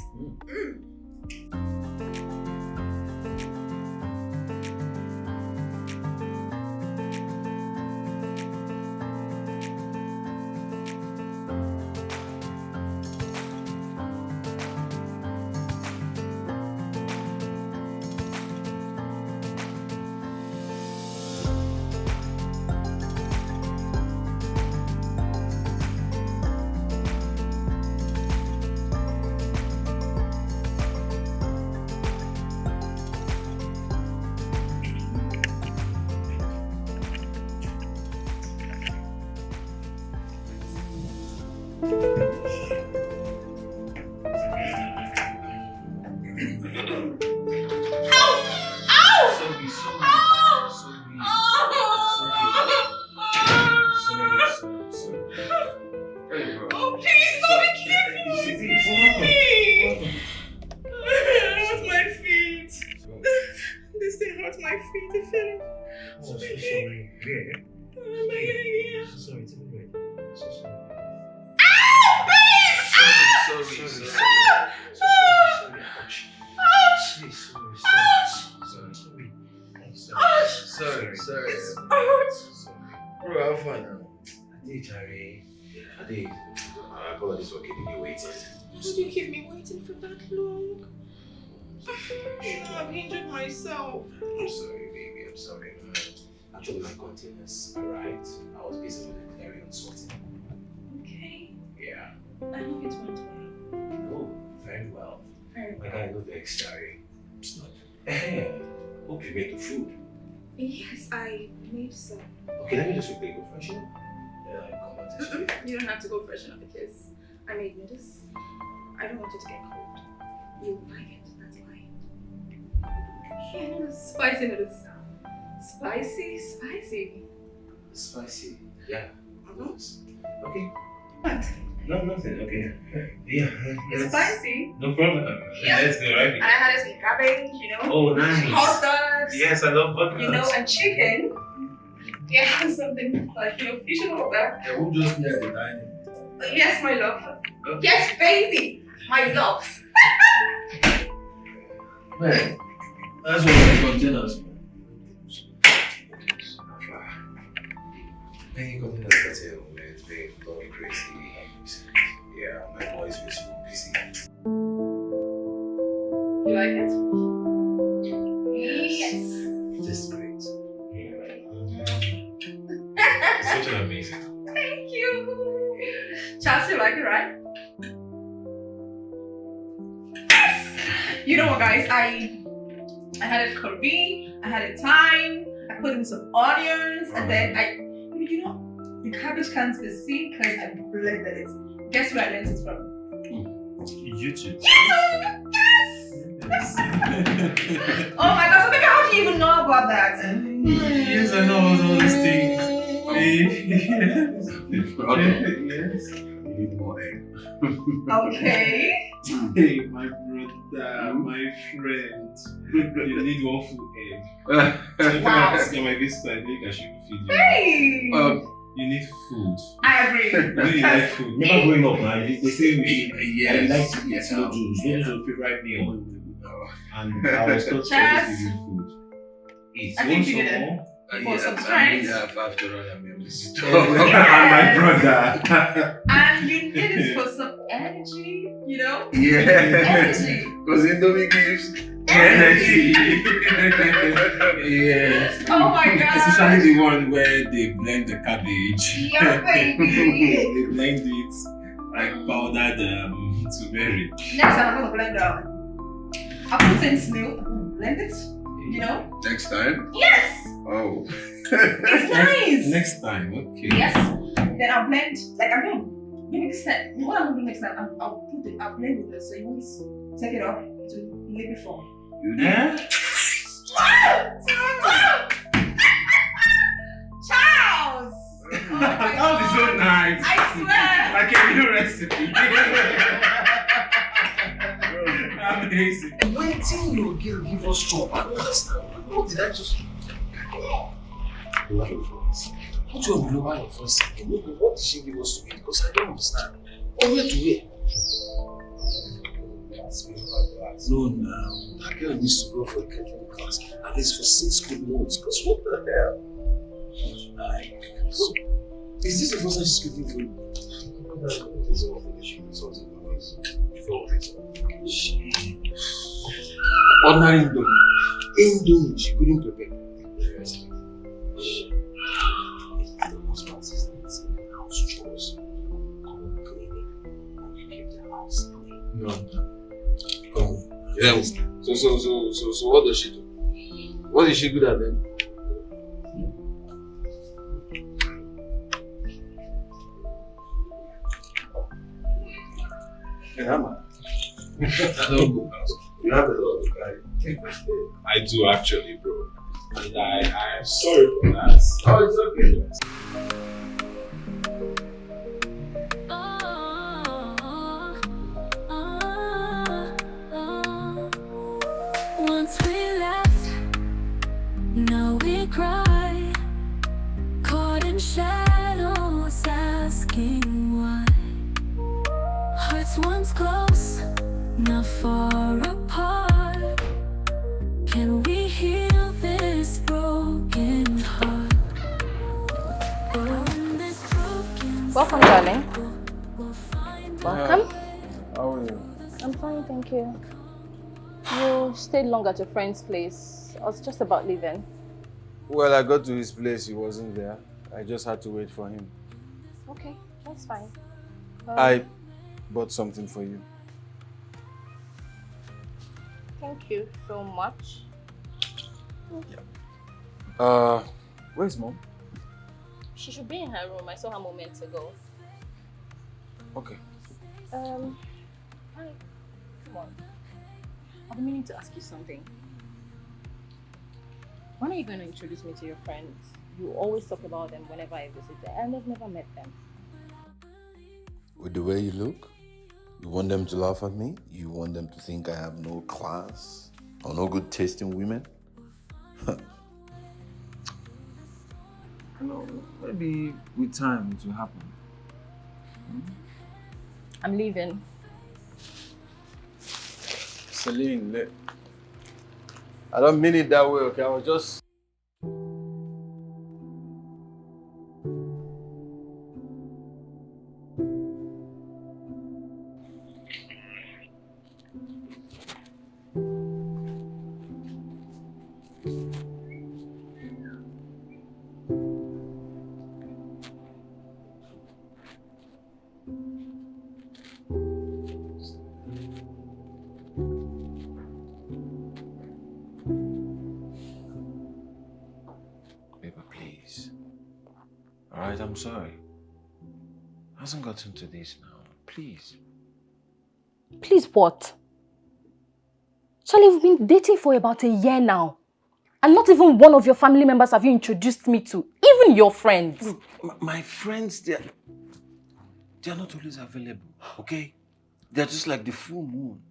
Apologies for keeping you waiting. How did you keep me waiting for that long? I've injured myself. I'm sorry, baby. I'm sorry. Actually, my containers arrived. I was busy with the clearing and sorting. Okay. Yeah. I hope it went well. Oh, very well. Very My well. guy looked extra. It's not. Hey, hope you made the food. Yes, I made some. Okay, let me just quickly go freshen up. Then I come and test you. You don't have to go freshen up because I made noodles. I don't want it to get cold. You like it, that's why. Yeah, noodles, spicy noodles. Spicy, spicy. Spicy. Yeah. Mm-hmm. Okay. What? No, nothing. Okay. Yeah. It's spicy. No problem. Yeah. Let's go, right? And I had some cabbage, you know. Oh, nice. Hot dogs. Yes, I love hot dogs. You know, and chicken. Yeah, something like, you know, fish and all that. Yeah, we'll just be at the dining. Yes, my love. Okay. Yes, baby. My love. Man, that's what the containers. Man, you containers got here, man. It's been going crazy. Yeah, my boys feel so busy. You like it? Yes. Just great. It's such an amazing. Thank you. Charles, you like it, right? Yes. You know what, guys? I had it curvy. I had it thyme. I put in some onions, and then you know, the cabbage can't be seen because I blended it. Guess where I learned it from? YouTube. YouTube. Yes. Oh my God! So baby, how do you even know about that? Yes, I know all those things. Yes. Yes. You need more egg. Okay. Hey, my brother, my friend. You need one full egg. Wow. You're my visitor. I think I should feed you. Hey. You need food. I agree. You like food. Remember growing up now, they say we Yes. I like to eat noodles. Noodles are favorite meal. And I was taught to always give you food. Eat. I think you did it. For some strength. After all, I'm a visitor. And my brother. And you need it for some energy, you know? Yeah. Energy. Because Indomie gives Energy. Yes. Oh my God. Especially the one where they blend the cabbage. Yeah, baby. They blend it like powdered turmeric. Next time I'm gonna blend I'll put in snail, blend it, you know? Next time? Yes! Oh. It's nice! Next time, okay. Yes. Then I'll blend, like I'm gonna, maybe this time, what I'm gonna do next time, I'll blend it so you won't take it off to liquid form. You do? Charles! Oh that would be so nice. I swear! Like a new recipe. Amazing. Waiting your girl give us job. I don't understand. What did I just... Lower your voice. What do you want to lower your voice again? What did she give us to eat? Because I don't understand. Oh, where to where? No, now. That girl needs to go for a catering class. At least for 6 good months. Because what the hell? Like, so, is this the first time she's cooking for you? There's a lot of she consulted my voice before it. She... Ordinary Indomie. She couldn't prepare. The most part is that house chores, common cleaning, and you keep the house clean. No. Come on. Yeah. So what does she do? What is she good at then? Yeah, man. I don't go house. You have a lot of guys. I do actually, bro. And I'm sorry for that. Oh, it's okay. Once we laughed, now we cry. Caught in shadows, asking why. Hearts once close, now far apart. Can we heal this broken heart? Welcome, darling. Welcome. How are you? I'm fine, thank you. You stayed long at your friend's place. I was just about leaving. Well, I got to his place, he wasn't there. I just had to wait for him. Okay, that's fine. I bought something for you. Thank you so much. Where's Mom? She should be in her room. I saw her moments ago. Okay. Hi. Come on. I've been meaning to ask you something. When are you going to introduce me to your friends? You always talk about them whenever I visit them, and I've never met them. With the way you look, you want them to laugh at me? You want them to think I have no class or no good taste in women? Hello, maybe with time it will happen. I'm leaving. Celine, I don't mean it that way, okay? I was just... Alright, I'm sorry. It hasn't gotten to this now. Please. Please what? Charlie, we've been dating for about a year now. And not even one of your family members have you introduced me to. Even your friends. Look, my friends, they're not always available, okay? They're just like the full moon.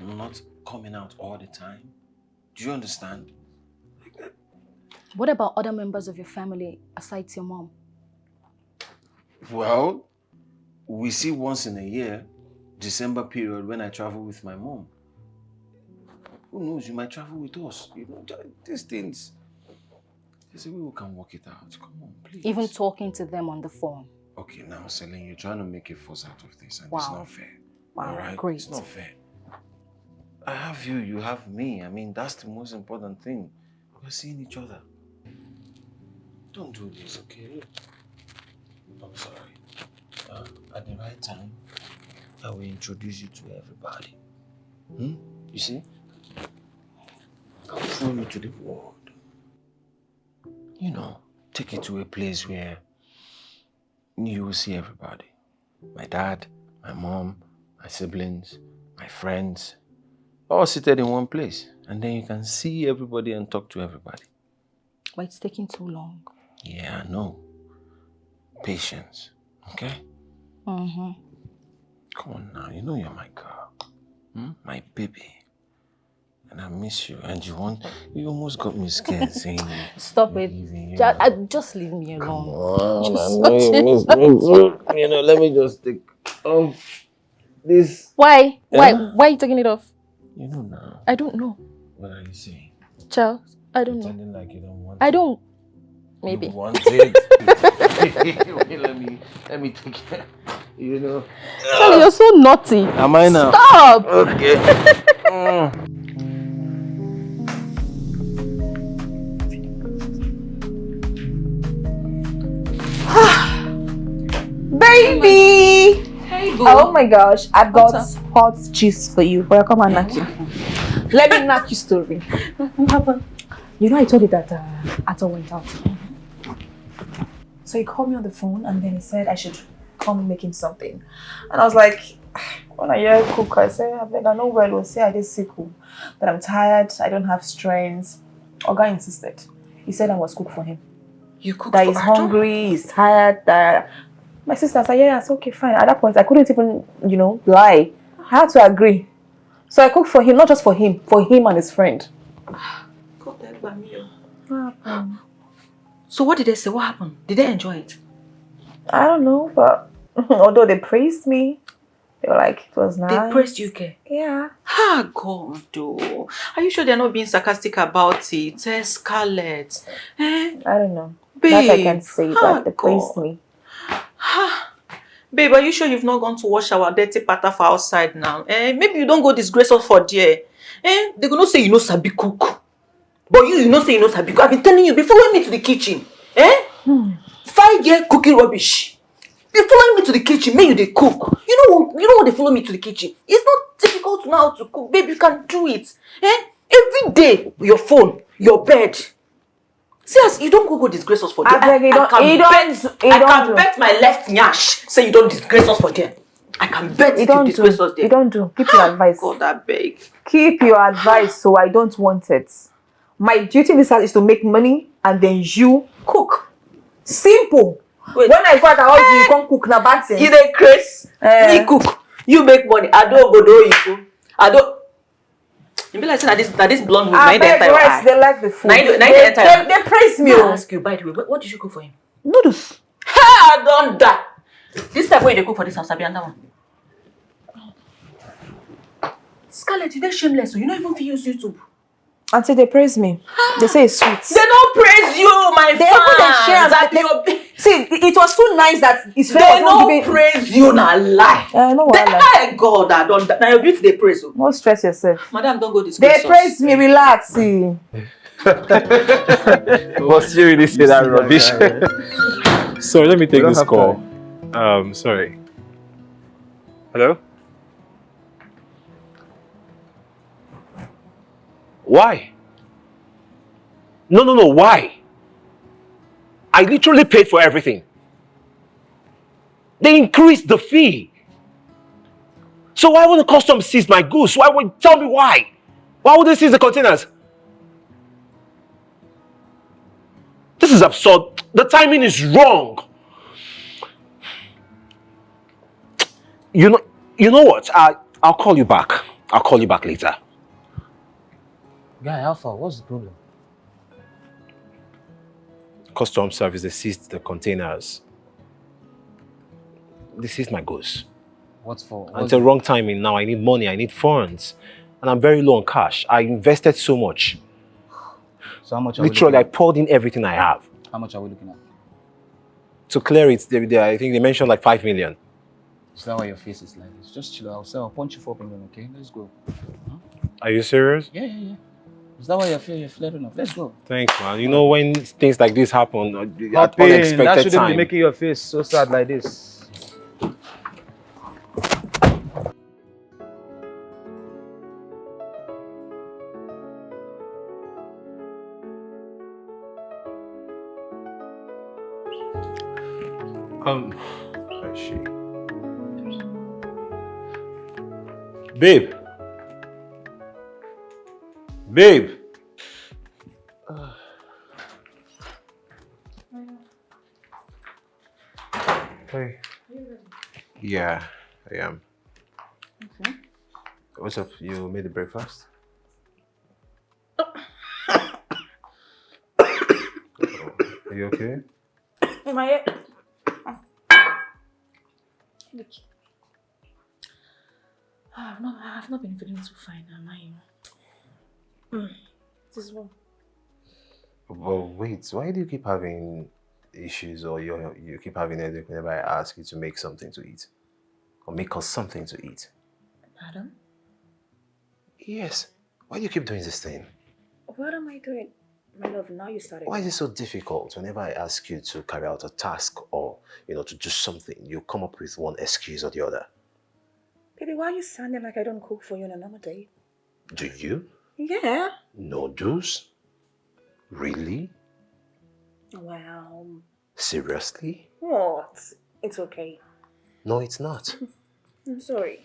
Not coming out all the time. Do you understand? What about other members of your family aside your mom? Well, we see once in a year, December period, when I travel with my mom. Who knows, you might travel with us. You know, these things. There's a way we can work it out. Come on, please. Even talking to them on the phone. Okay, now, Celine, you're trying to make a fuss out of this, and Wow. it's not fair. Wow, all right? great. It's not fair. I have you, you have me. I mean, that's the most important thing. We're seeing each other. Don't do this, okay? Look. I'm sorry. At the right time, I will introduce you to everybody. You see? I'll show you to the world. You know, take you to a place where you will see everybody. My dad, my mom, my siblings, my friends, all seated in one place. And then you can see everybody and talk to everybody. But it's taking too long. Yeah, I know. Patience, okay? Mm-hmm. Come on now, you know you're my girl. My baby. And I miss you. And you almost got me scared saying... Stop it. Just leave me alone. Come on, Just I know you miss me too. You know, let me just take off this. Why? Why are you taking it off? You know now. I don't know. What are you saying? Charles, I don't know. Pretending like you don't want I don't. Maybe. You want it? Wait, let me take it. You know. Charlie, you're so naughty. Am I now? Stop! Okay. Baby! Hey, boo. Oh my gosh, I've got hot juice for you. But come on, knock you. Let me knock you story. What happened? You know I told you that Ato went out. So he called me on the phone and then he said I should come make him something. And I was like, when I hear cook, I say, I know where it will say I did sick, that I'm tired, I don't have strength. Oga insisted. He said I must cook for him. You cook that for he's Ato? hungry, he's tired, that my sister said, yeah, it's okay, fine. At that point, I couldn't even, lie. I had to agree. So I cooked for him, not just for him and his friend. God, that by me. What happened? So what did they say? What happened? Did they enjoy it? I don't know, but although they praised me, they were like, it was nice. They praised you, okay? Yeah. Ah, God, though. Are you sure they're not being sarcastic about it? Scarlett. I don't know. Babe. That I can say, but they praised me. Babe, are you sure you've not gone to wash our dirty pattern for outside now? Maybe you don't go disgrace us for there. They're gonna say you know sabi cook. But you know say you know sabi cook. I've been telling you, be following me to the kitchen. 5-year cooking rubbish. Be following me to the kitchen, make you they cook. You know what they follow me to the kitchen? It's not difficult to know how to cook. Babe, you can do it. Every day, your phone, your bed. See, as you don't go disgrace us for them. I can bet my left nyash say you don't disgrace us for them. I can bet You don't do. disgrace us there. You don't do. Keep your advice. God, I beg. Keep your advice, so I don't want it. My duty in this house is to make money and then you cook. Simple. Wait. When I go out the house, you come cook na bad thing. You dey craze? Me cook. You make money. I don't go do you. I don't. You be like saying that this blonde woman I beg rest. They like the food. They praise me. I ask you, by the way, what did you cook for him? Noodles. Ha! I don't die. This type way they cook for this house, I be under one. Scarlett, you dey shameless, so you don't even feel use YouTube. Until they praise me. They say it's sweet. They don't praise you, my fans. See, it was too nice that it's fair. They don't praise you, na lie. I know what lie. God, I don't. Now your beauty they praise you. Don't stress yourself. Madam, don't go this. They praise me. Relax. See. Was you really say that rubbish? Sorry, let me take this call. Sorry. Hello? Why? No, why? I literally paid for everything. They increased the fee. So why would the customs seize my goods? Why would tell me why? Why would they seize the containers? This is absurd. The timing is wrong. You know what? I'll call you back. I'll call you back later. Guy, Alpha, what's the problem? Customs service, they seized the containers. They seized my goods. What for? And it's the wrong timing now. I need money, I need funds. And I'm very low on cash. I invested so much. So how much are we Literally, I looking at? poured in everything I have. How much are we looking at? To clear it, I think they mentioned like 5 million. Is that why your face is like this? Just chill out. I'll punch you for opinion, okay? Let's go. Huh? Are you serious? Yeah. Is that why you're flaring off? Let's go. Thanks, man. You know, when things like this happen, at That unexpected shouldn't time. be making your face so sad like this. Where is she? Babe. Hey. Yeah, I am. Okay. What's up? You made the breakfast? Are you okay? Am I? Look. I've not been feeling too fine, am I? This one. Well, wait. Why do you keep having issues, or you keep having headache whenever I ask you to make something to eat, or make us something to eat? Pardon? Yes. Why do you keep doing this thing? What am I doing? My love, now you started. Why is it so difficult whenever I ask you to carry out a task or, to do something, you come up with one excuse or the other? Baby, why are you sounding like I don't cook for you on a normal day? Do you? Yeah. Noodles? Really? Wow. Seriously? What? It's okay. No, it's not. I'm sorry.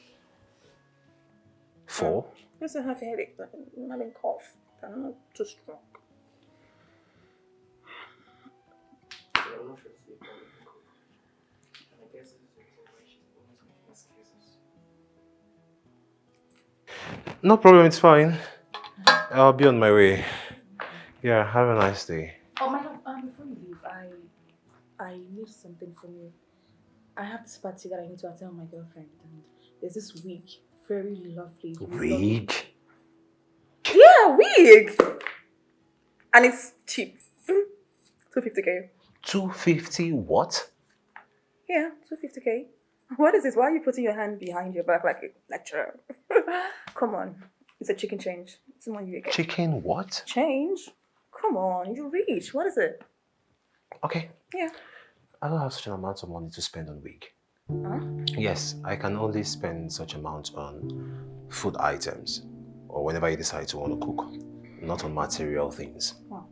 4? Yes, I have a headache, but I'm having cough. I'm not too strong. No problem, it's fine. I'll be on my way. Yeah, have a nice day. Oh, my love, before you leave, I need something from you. I have this party that I need to attend with my girlfriend, and there's this wig, very lovely. Wig? Yeah, wig! And it's cheap. 250k. 250 what? Yeah, 250k. What is this? Why are you putting your hand behind your back like a lecturer? Come on. It's a chicken change. It's more you get. Chicken what? Change? Come on, you reach. What is it? Okay. Yeah. I don't have such an amount of money to spend on wig. Huh? Yes, I can only spend such amount on food items or whenever I decide to want to cook, not on material things. Oh.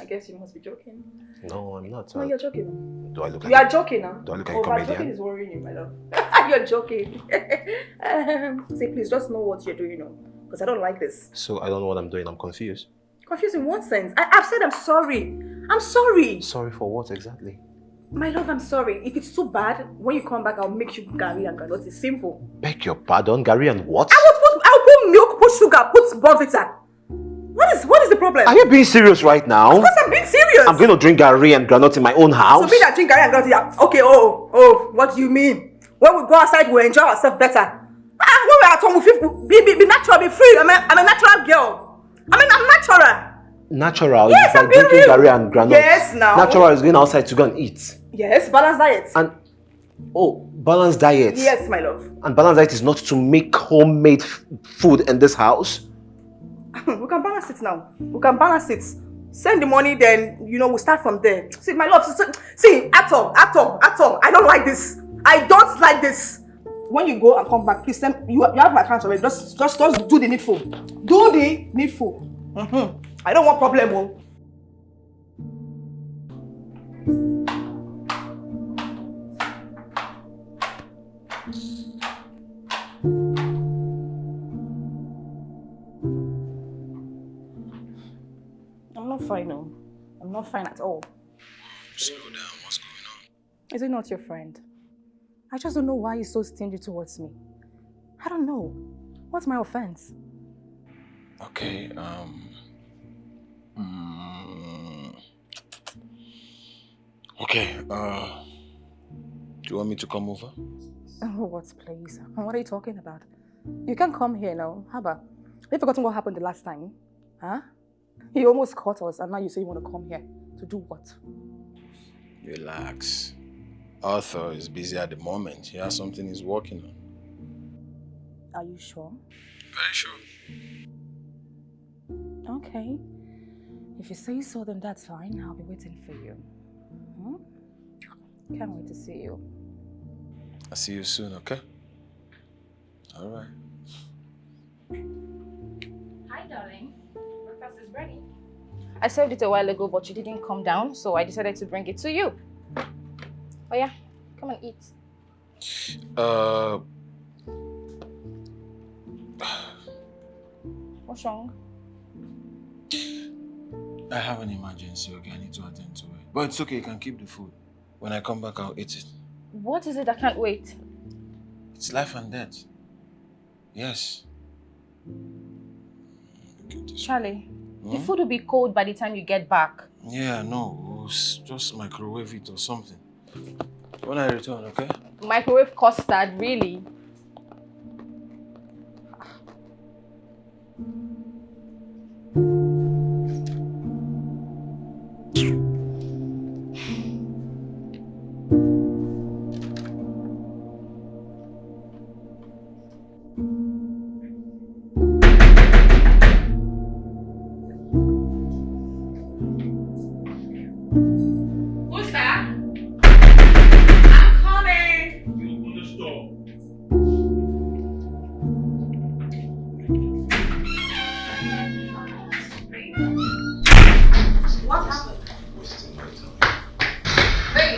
I guess you must be joking. No, I'm not. No, you're joking. Do I look like You are joking now. Do I look like Oh, a but comedian? joking is worrying you, my love. You're joking. Say, please, just know what you're doing now. Because I don't like this. So I don't know what I'm doing. I'm confused. Confused in what sense? I've said I'm sorry. I'm sorry. Sorry for what exactly? My love, I'm sorry. If it's too bad, when you come back, I'll make you Gary and Granot. It's simple. Beg your pardon, Gary, and what? I'll put milk, put sugar, put Bonvita. What is the problem? Are you being serious right now? Of course I'm being serious. I'm going to drink Gary and Granot in my own house. So me that drink Gary and Granot, yeah. Okay, oh, what do you mean? When we go outside, we enjoy ourselves better. When we're at home, we be natural, be free. I'm a natural girl. I'm natural. Natural? Yes, I'm like being drinking real. Gary and Granot. Yes, now. Natural is going outside to go and eat. Yes, balanced diet. And balanced diet. Yes, my love. And balanced diet is not to make homemade food in this house. We can balance it now. We can balance it. Send the money, then we'll start from there. See, my love. See, at all. I don't like this. I don't like this. When you go and come back, please send. You have my account already. Just do the needful. Do the needful. I don't want problem. Oh. I'm not fine, no. I'm not fine at all. Slow down. What's going on? Is it not your friend? I just don't know why he's so stingy towards me. I don't know. What's my offense? Okay, Okay, do you want me to come over? Oh, what, please? What are you talking about? You can't come here now. How about? Have you forgotten what happened the last time? Huh? You almost caught us, and now you say you want to come here. To do what? Relax. Arthur is busy at the moment. He has something he's working on. Are you sure? Very sure. Okay. If you say so, then that's fine. I'll be waiting for you. Can't wait to see you. I'll see you soon, okay? All right. Hi, darling. Breakfast is ready. I served it a while ago, but you didn't come down, so I decided to bring it to you. Oh yeah, come and eat. What's wrong? I have an emergency, okay? I need to attend to it. But it's okay, you can keep the food. When I come back, I'll eat it. What is it? I can't wait. It's life and death. Yes. Charlie, the food will be cold by the time you get back. Yeah, no, just microwave it or something. When I return, okay? Microwave custard, really? Who's that? I'm coming. You open the store. What happened? Hey.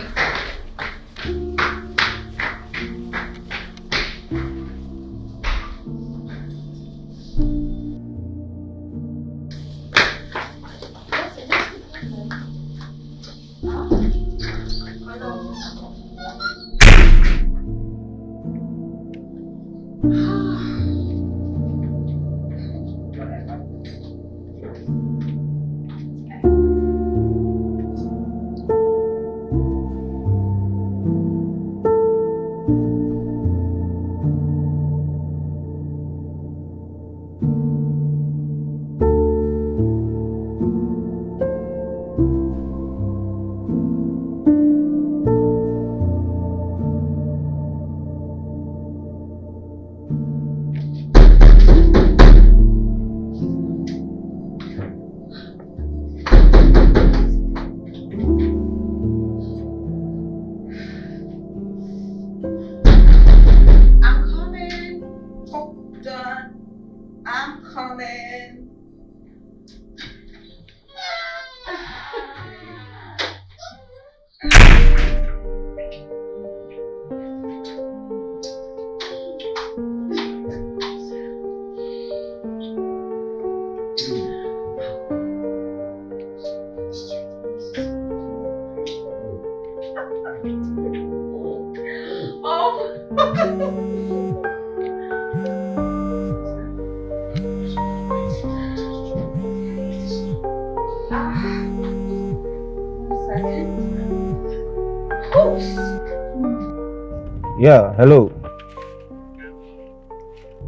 Yeah, hello.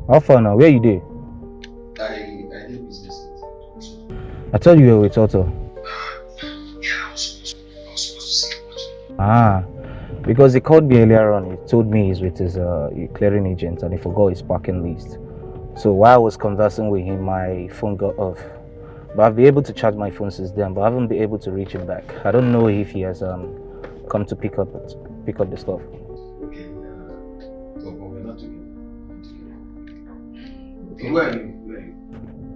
How far now? Where you there? I did business. I told you were with Toto. Yeah, I was supposed to see you. Ah, because he called me earlier on. He told me he's with his clearing agent and he forgot his parking list. So while I was conversing with him, my phone got off. But I've been able to charge my phone since then, but I haven't been able to reach him back. I don't know if he has come to pick up the stuff. Okay, but we're not together. Where are you?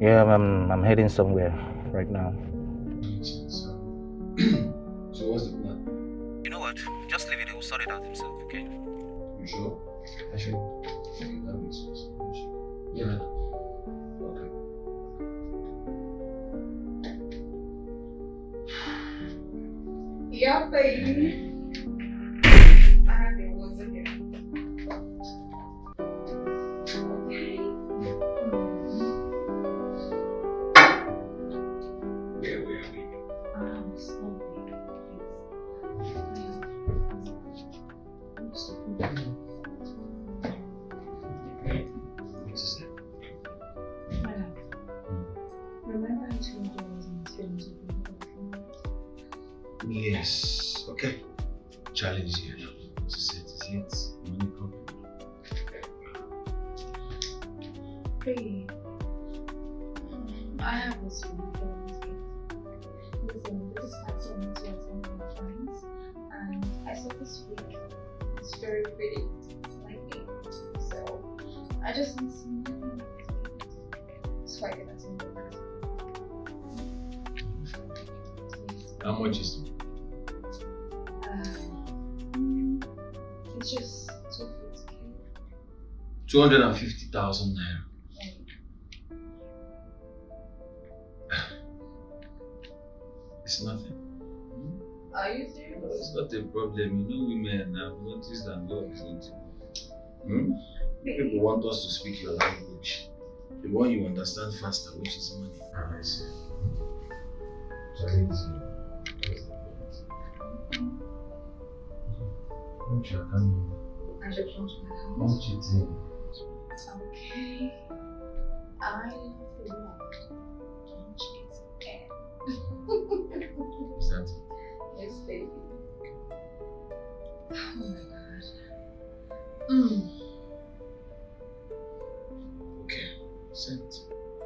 Yeah, I'm heading somewhere right now. So what's the plan? You know what? Just leave it. He will sort it out himself, okay? You sure? Actually, okay, that makes sense. Yeah. Okay. Yeah, baby. I have your words again. Okay. Where are we? Slowly, What is that? Madam, remember I told you I was in experience with you? Yes. Okay. Challenge is here. What is it? Money problem? Hey, I have this really good gift. Listen, this is actually one of my friends, and I saw this week. It's very pretty, like me. So I just need some money. So I get that to How much is it? It's just 250K. 250,000 naira. It's nothing. Are you serious? No, it's not a problem. You know, women have noticed that love is not. People want us to speak your language. The one you understand faster, which is money. I see. I just want my house. Don't you think? Okay. I love the Lord. Don't cheat again. Is that it? Yes, baby. Oh my god. Okay. Send it.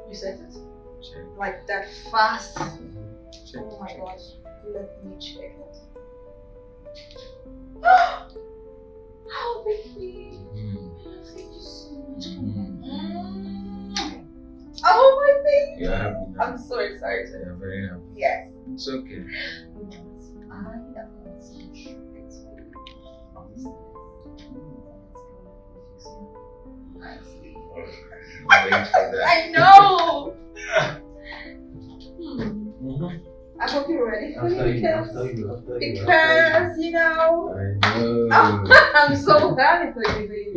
You said it? Check. Like that fast? Check. Oh my god. Let me check it. Oh, baby. Thank you so much. Oh, my baby. You're happy now? I'm so excited. You're very happy. Yes. It's okay. I am going to treat Wait for that. I know! I hope you're ready for it because, you know. I know. I'm so happy for you, baby.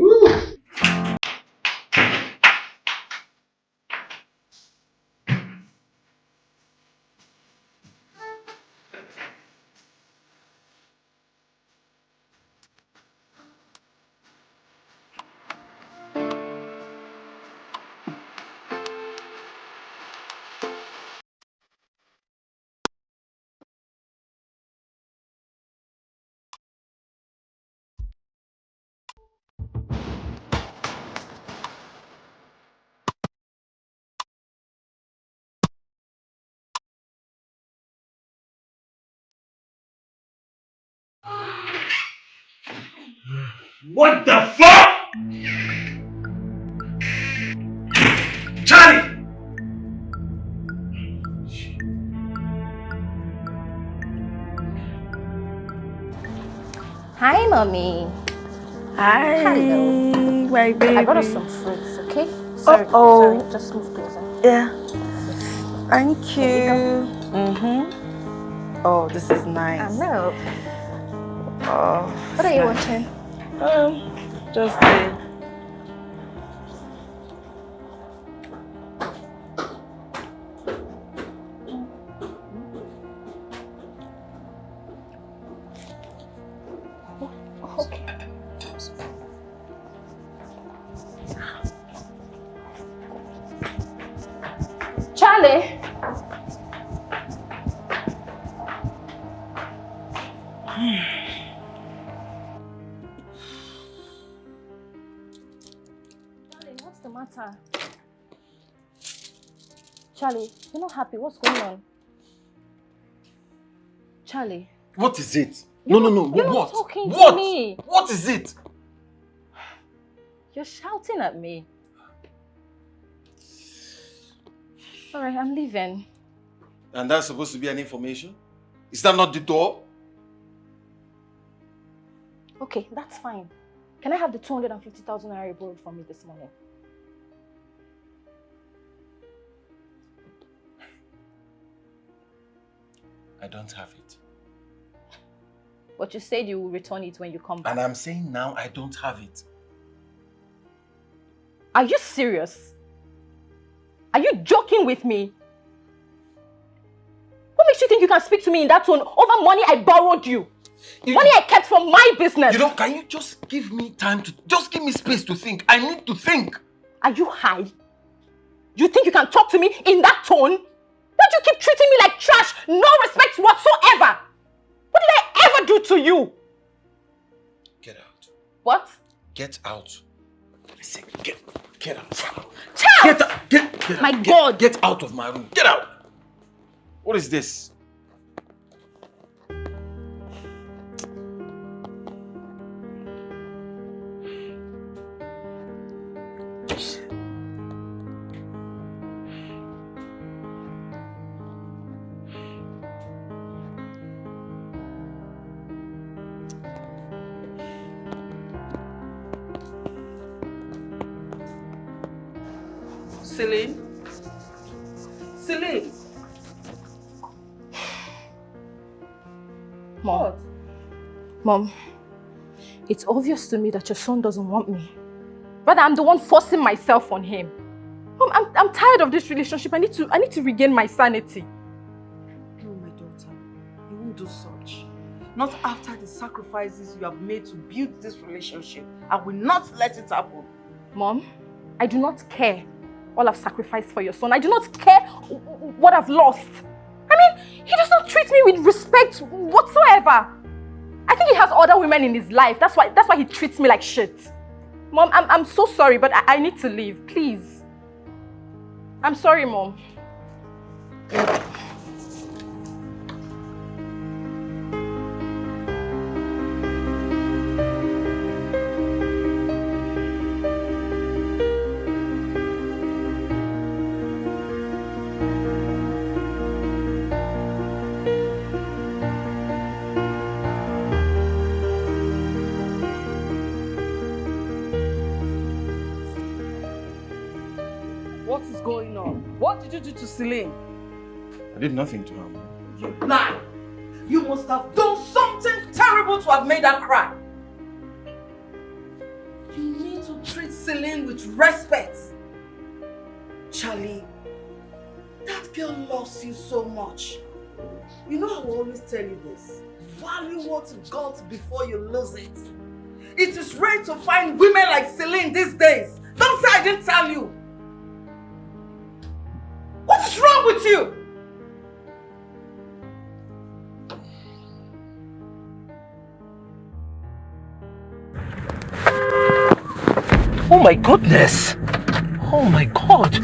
What the fuck? Charlie! Hi, mommy. Hi. Hello. My baby. I brought us some fruits, okay? Sorry, just move closer. Yeah. Thank you. Here Oh, this is nice. I know. Oh. What are you watching? Just the. Okay. Charlie! Charlie, what's the matter? Charlie, you're not happy. What's going on? Charlie. What is it? You're No. not What? talking What? to me. What is it? You're shouting at me. Alright, I'm leaving. And that's supposed to be an information? Is that not the door? Okay, that's fine. Can I have the 250,000 naira you borrowed from me this morning? I don't have it. But you said you will return it when you come back. And I'm saying now I don't have it. Are you serious? Are you joking with me? What makes you think you can speak to me in that tone over money I borrowed you? Money I kept from my business. You know, can you just give me time to... Just give me space to think. I need to think. Are you high? You think you can talk to me in that tone? Why do you keep treating me like trash? No respect whatsoever. What did I ever do to you? Get out. What? Get out. I say get out. Child! Get My out. God! Get out of my room. Get out. What is this? Celine? Celine? Mom. Mom, it's obvious to me that your son doesn't want me. Rather, I'm the one forcing myself on him. Mom, I'm tired of this relationship. I need to regain my sanity. No, my daughter. You won't do such. Not after the sacrifices you have made to build this relationship. I will not let it happen. Mom, I do not care all I've sacrificed for your son. I do not care what I've lost. I mean, he does not treat me with respect whatsoever. I think he has other women in his life. That's why he treats me like shit. Mom, I'm so sorry, but I need to leave. Please. I'm sorry, Mom. What is going on? What did you do to Celine? I did nothing to her. You lie! You must have done something terrible to have made her cry. You need to treat Celine with respect. Charlie, that girl loves you so much. You know I will always tell you this. Value what you got before you lose it. It is rare to find women like Celine these days. Don't say I didn't tell you. What is wrong with you? Oh my goodness! Oh my God!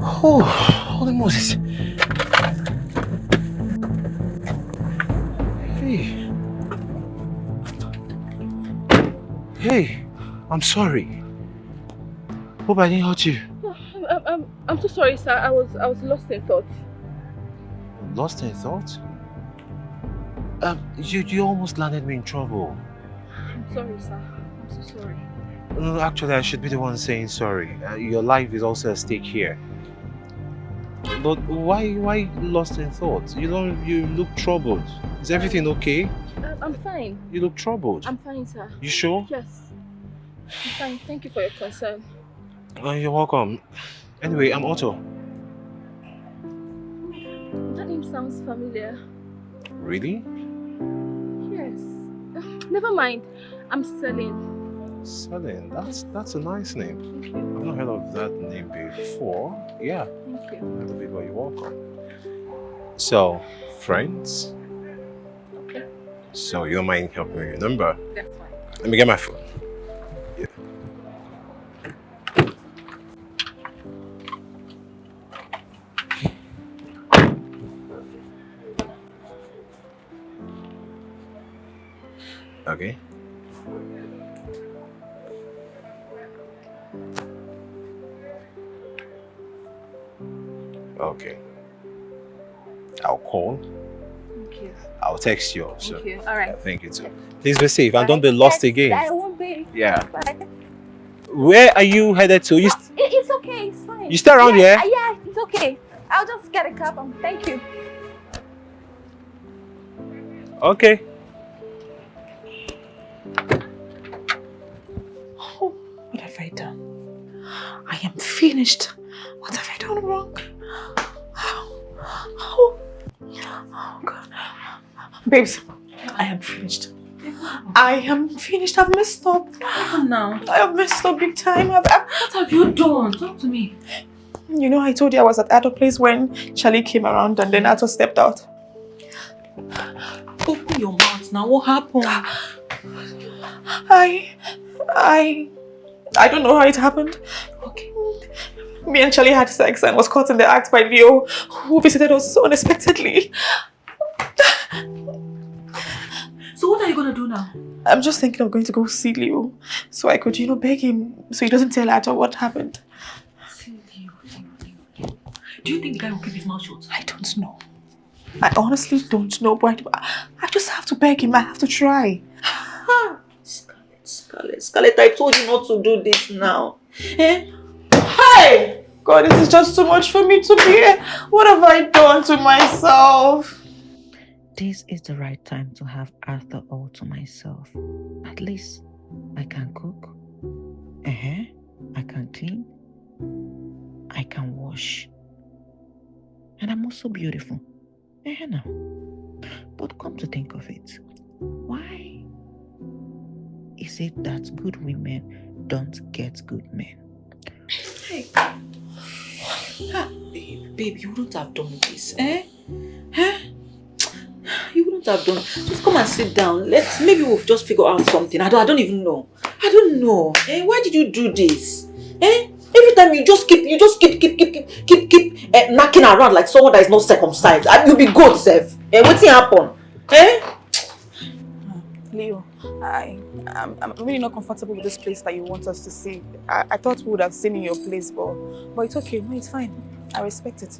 Oh, holy Moses! Hey! Hey! I'm sorry. Hope I didn't hurt you. I'm so sorry, sir. I was lost in thought. Lost in thought? You almost landed me in trouble. I'm sorry, sir. I'm so sorry. No, actually, I should be the one saying sorry. Your life is also at stake here. But why lost in thought? You look troubled. Is everything okay? I'm fine. You look troubled. I'm fine, sir. You sure? Yes. I'm fine. Thank you for your concern. You're welcome. Anyway, I'm Otto. That name sounds familiar. Really? Yes. Never mind. I'm Celine. Selling, that's a nice name. I've not heard of that name before. Yeah. Thank you. You're welcome. So, friends? Okay. So you don't mind helping me remember? That's fine. Let me get my phone. Yeah. Okay. Okay. I'll call. Thank you. I'll text you also. Thank you. All right. Yeah, thank you too. Please be safe and don't be lost again. I won't be. Yeah. Bye. Where are you headed to? It's okay. It's fine. You stay around here? Yeah, it's okay. I'll just get a cab. Thank you. Okay. Oh, what have I done? I am finished. What have I done wrong? Oh God. Babes, I am finished. I am finished. I've messed up. Now. I have messed up big time. What have you done? Talk to me. You know, I told you I was at Atto's place when Charlie came around and then Atto stepped out. Open your mouth now. What happened? I don't know how it happened. Okay. Me and Charlie had sex and was caught in the act by Leo, who visited us so unexpectedly. So what are you gonna do now? I'm just thinking of going to go see Leo so I could, beg him so he doesn't tell Atto what happened. See Leo. Do you think the guy will keep his mouth shut? I don't know. I honestly don't know, but I just have to beg him. I have to try. Scarlett, I told you not to do this now. Eh? Hey! God, this is just too much for me to bear. What have I done to myself? This is the right time to have Arthur all to myself. At least I can cook. I can clean. I can wash. And I'm also beautiful. Now. But come to think of it, why is it that good women don't get good men? Hey. Babe, you wouldn't have done this, You wouldn't have done. Just come and sit down. Maybe we'll just figure out something. I don't even know. I don't know. Why did you do this? Every time you just keep knocking around like someone that is not circumcised. You'll be good, Seth. What's happen? Leo, I'm really not comfortable with this place that you want us to see. I thought we would have seen in your place, but it's okay. No, it's fine. I respect it.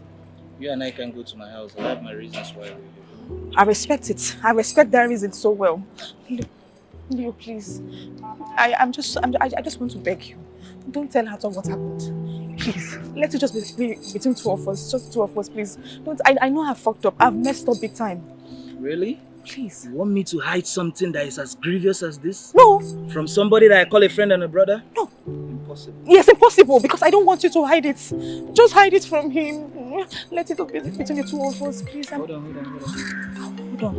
You and I can go to my house. I have my reasons why we're here. I respect it. I respect that reason so well. Leo, please. I just want to beg you. Don't tell her what happened. Please. Let it just be between two of us. Just two of us, please. I know I've fucked up. I've messed up big time. Really? Please. You want me to hide something that is as grievous as this? No. From somebody that I call a friend and a brother? No. Impossible. Yes, impossible, because I don't want you to hide it. Just hide it from him. Let it be between the two of us, please. Hold on. Hold on.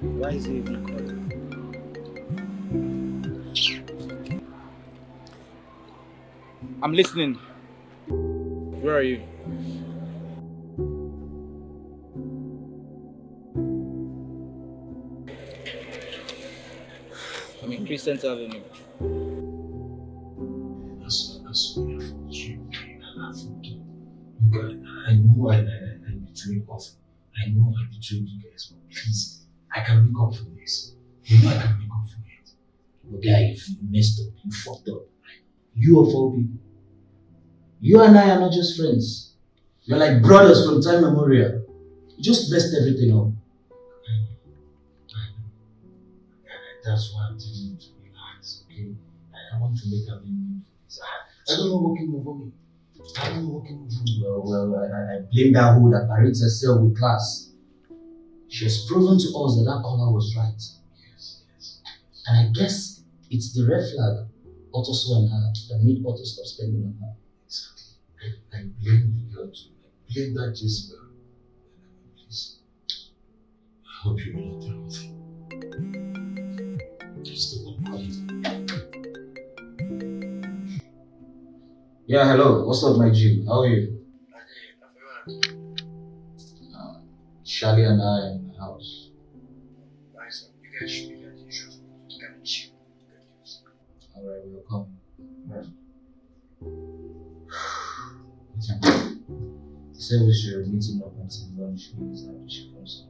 Why is he even calling? I'm listening. Where are you? I'm in Crescent Avenue. That's wonderful. I know I betrayed off. I know I betrayed you guys, but please, I can make up for this. You know I can make up for it. But guy, if you messed up, you fucked up. You of all people. You and I are not just friends. We're like brothers from time memorial. You just messed everything up. That's why I'm telling you to relax, okay? I want to make amendment. I don't know what came over me. Well, I blame that hoe that parades herself with class. She has proven to us that caller was right. Yes. And I guess it's the red flag Otto saw in her that made Otto stop spending on her. Exactly. I blame the girl too. I blame that Jezebel. Please, I hope you really tell me. It's the Yeah, hello. What's up, my G? How are you? Charlie and I in the house. Nice. You guys should be like issues. Can chill. Alright, we'll come. He said we should meet him up until lunch. Means that we should come soon.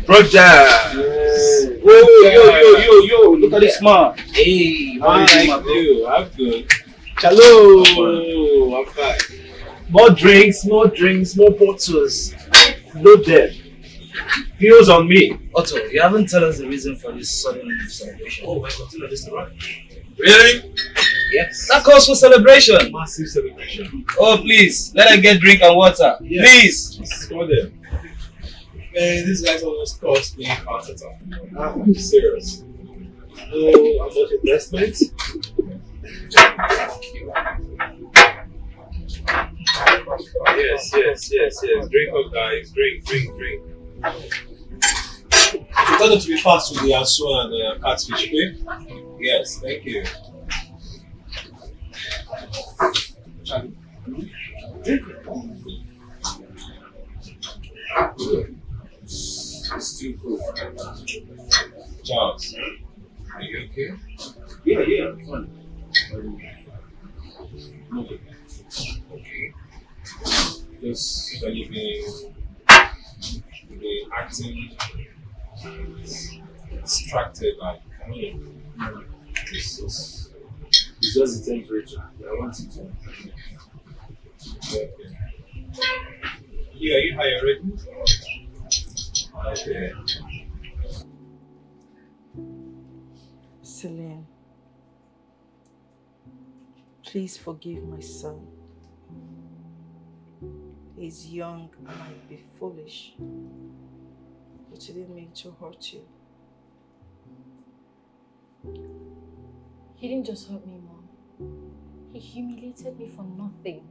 Brother! Yo, look at this man. Hey, How how you doing, are bro? you? I'm good. Hello! I'm fine. More drinks, more bottles. Loaded. Pills on me. Otto, you haven't told us the reason for this sudden celebration. Oh my God, you know this, right? Really? Yes. That calls for celebration. Massive celebration. Oh, please, let her get drink and water. Yeah. Please. Go there. Man, these guys almost cost me heart attack. I'm serious. No, how much investment? Yes. Drink up, guys. Drink. You tell them to be fast with the anso and the catfish, okay? Yes, thank you. Drink. It's too cool. Charles, are you okay? Yeah, I'm fine. Okay. Just when you've been acting distracted, like, I don't know. It's just the temperature. I want it to. Okay. Yeah, you high already? Okay. Celine, please forgive my son. He's young and might be foolish, but he didn't mean to hurt you. He didn't just hurt me, Mom. He humiliated me for nothing.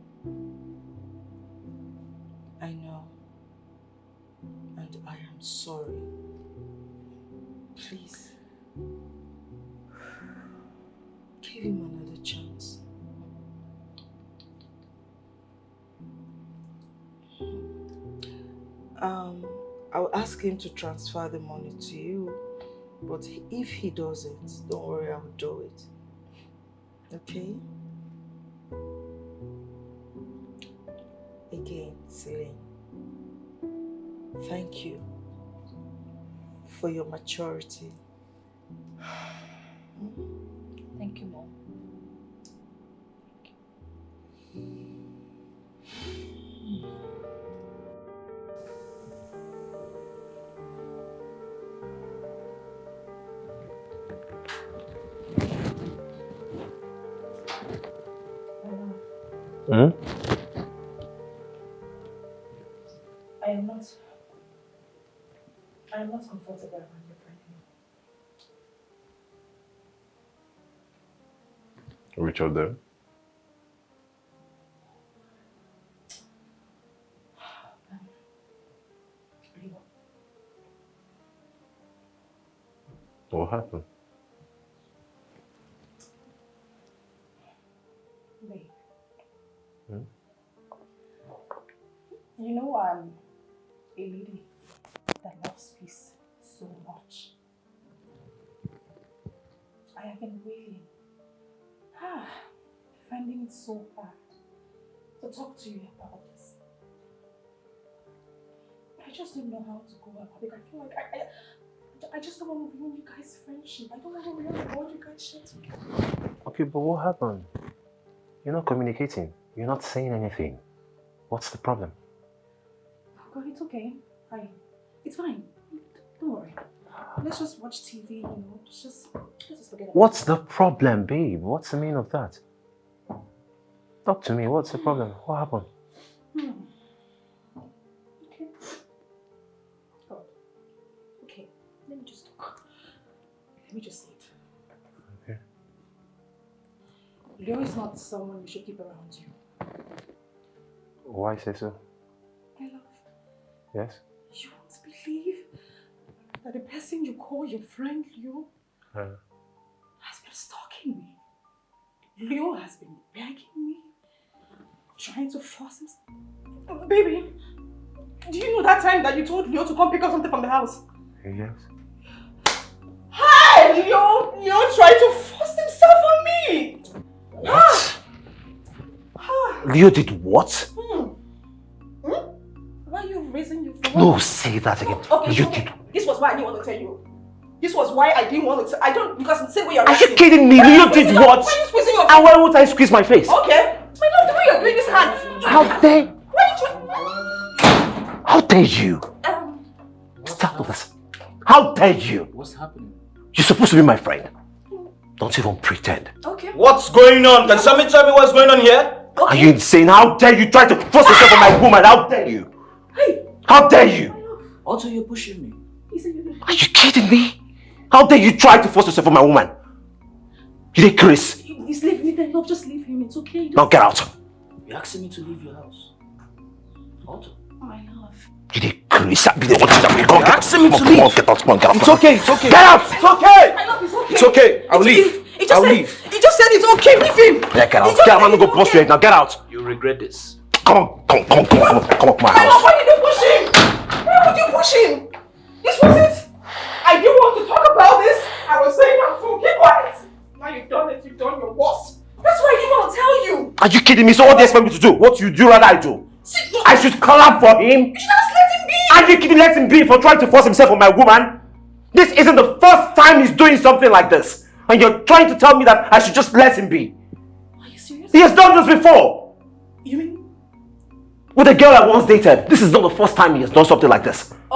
I know, and I am sorry. Please, give him another chance. I'll ask him to transfer the money to you, but if he doesn't, don't worry, I'll do it. Okay? Again, Celine, thank you for your maturity. Thank you, Mom. Hmm? I am not comfortable around your friend anymore. Which of them? What happened? Babe. Hmm? You know I'm a lady that loves peace so much. I have been waiting, finding it so hard to talk to you about this. But I just don't know how to go about it. I feel like I just don't want to ruin you guys' friendship. I don't want to ruin the bond you guys share together. Okay, but what happened? You're not communicating. You're not saying anything. What's the problem? God, it's okay. It's fine. Don't worry. Let's just watch TV, you know. Let's just forget about it. What's the problem, babe? What's the meaning of that? Talk to me. What's the problem? What happened? Okay. Oh. Okay. Let me just talk. Let me just say it. Okay. Leo is not someone you should keep around you. Why say so? My love, Yes? you won't believe that the person you call your friend, Leo, has been stalking me. Leo has been begging me, trying to force himself. Baby, do you know that time that you told Leo to come pick up something from the house? Yes. Hi! Leo tried to force himself on me! What? Leo did what? Why are you raising your voice? No, say that again. Okay, Leo okay. did. This was why I didn't want to tell you. This was why I didn't want to tell. I don't, because the same way you're Are you reacting. kidding me? Why are you Leo did squeezing what? Why are you squeezing your And why won't I squeeze my face? Okay. My love, the way you're doing this hand. How dare? Why are you How dare you? Stop this. How dare you? What's happening? You're supposed to be my friend. Don't even pretend. Okay. What's going on? Can somebody tell me what's going on here? Are you insane? How dare you try to force yourself on my woman? How dare you? How dare you? Also, you're pushing me. Are you kidding me? How dare you try to force yourself on my woman? You did Chris. He's leaving me then. Love, just leave him. It's okay. Now get out. You're asking me to leave your house. Otto. My love. You did Chris. I'll be the one to tell you. Come on, asking me to come leave. on, get out. Come on, get out. It's okay, it's okay. Get out. It's okay. My love, it's okay. It's okay. I'll leave. He just I'll said, leave. He just said it's okay. Leave him. Yeah, get out. Get out. I'm gonna go bust your head now. Get out. You'll regret this. Come on, come up to my My love, house. why did you push him? Why would you push him? This was it. I didn't want to talk about this. I was saying I'm so keep quiet. Now you've done it. You've done your worst. That's why I didn't want to tell you. Are you kidding me? So what do you expect me to do? What you do rather I do? See, no. I should clap for him? You should just let him be. Are you kidding? Let him be for trying to force himself on my woman? This isn't the first time he's doing something like this. And you're trying to tell me that I should just let him be. Are you serious? He has done this before. You mean? With a girl I once dated. This is not the first time he has done something like this. I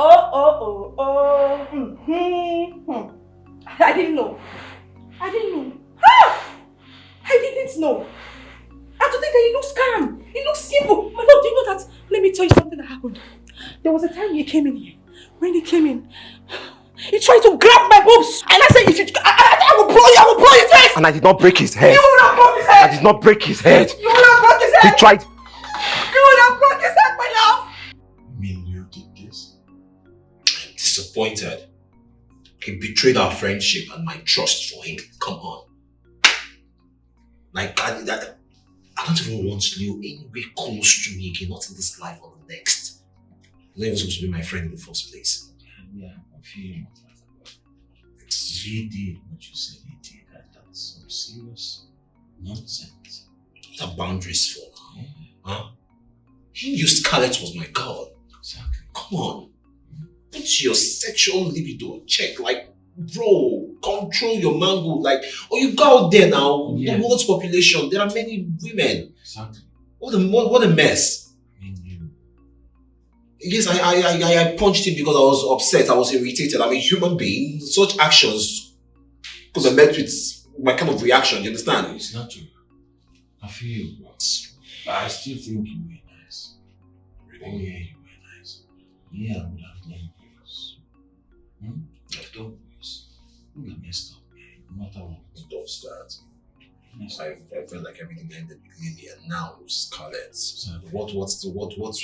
didn't know. I didn't know. I didn't know. And to think that he looks calm. He looks simple. My love, do you know that? Let me tell you something that happened. There was a time he came in here. When he came in, he tried to grab my boobs. And I said, if you, I will blow you, I will blow his head. And I did not break his head. You would have broke his head. I did not break his head. You would have broke his head. He tried. You would have broke his head, my love. You mean you did this? I'm disappointed. He betrayed our friendship and my trust for him. Come on. Like, I don't even want Leo anywhere close to me again, not in this life or the next. He's not even supposed to be my friend in the first place. Yeah, I feel you. He did what you said he did, and that's some serious nonsense. What are boundaries for now? Huh? He knew Scarlett was my girl. Exactly. Come on. Put your sexual libido in check. Like, bro, control your mango. Like, oh, you go out there now. Yeah. The world's population, there are many women. Exactly. What a mess. Yes, I punched him because I was upset. I was irritated. I'm a human being. Such actions could have met with my kind of reaction. You understand? It's not true. I feel you, but I still think you were nice. Oh yeah, you were nice. Yeah, I would have done worse. I've done worse. You got messed up, man. No matter what. Don't start. I felt like everything ended with Lily, and now Scarlett. Exactly. What's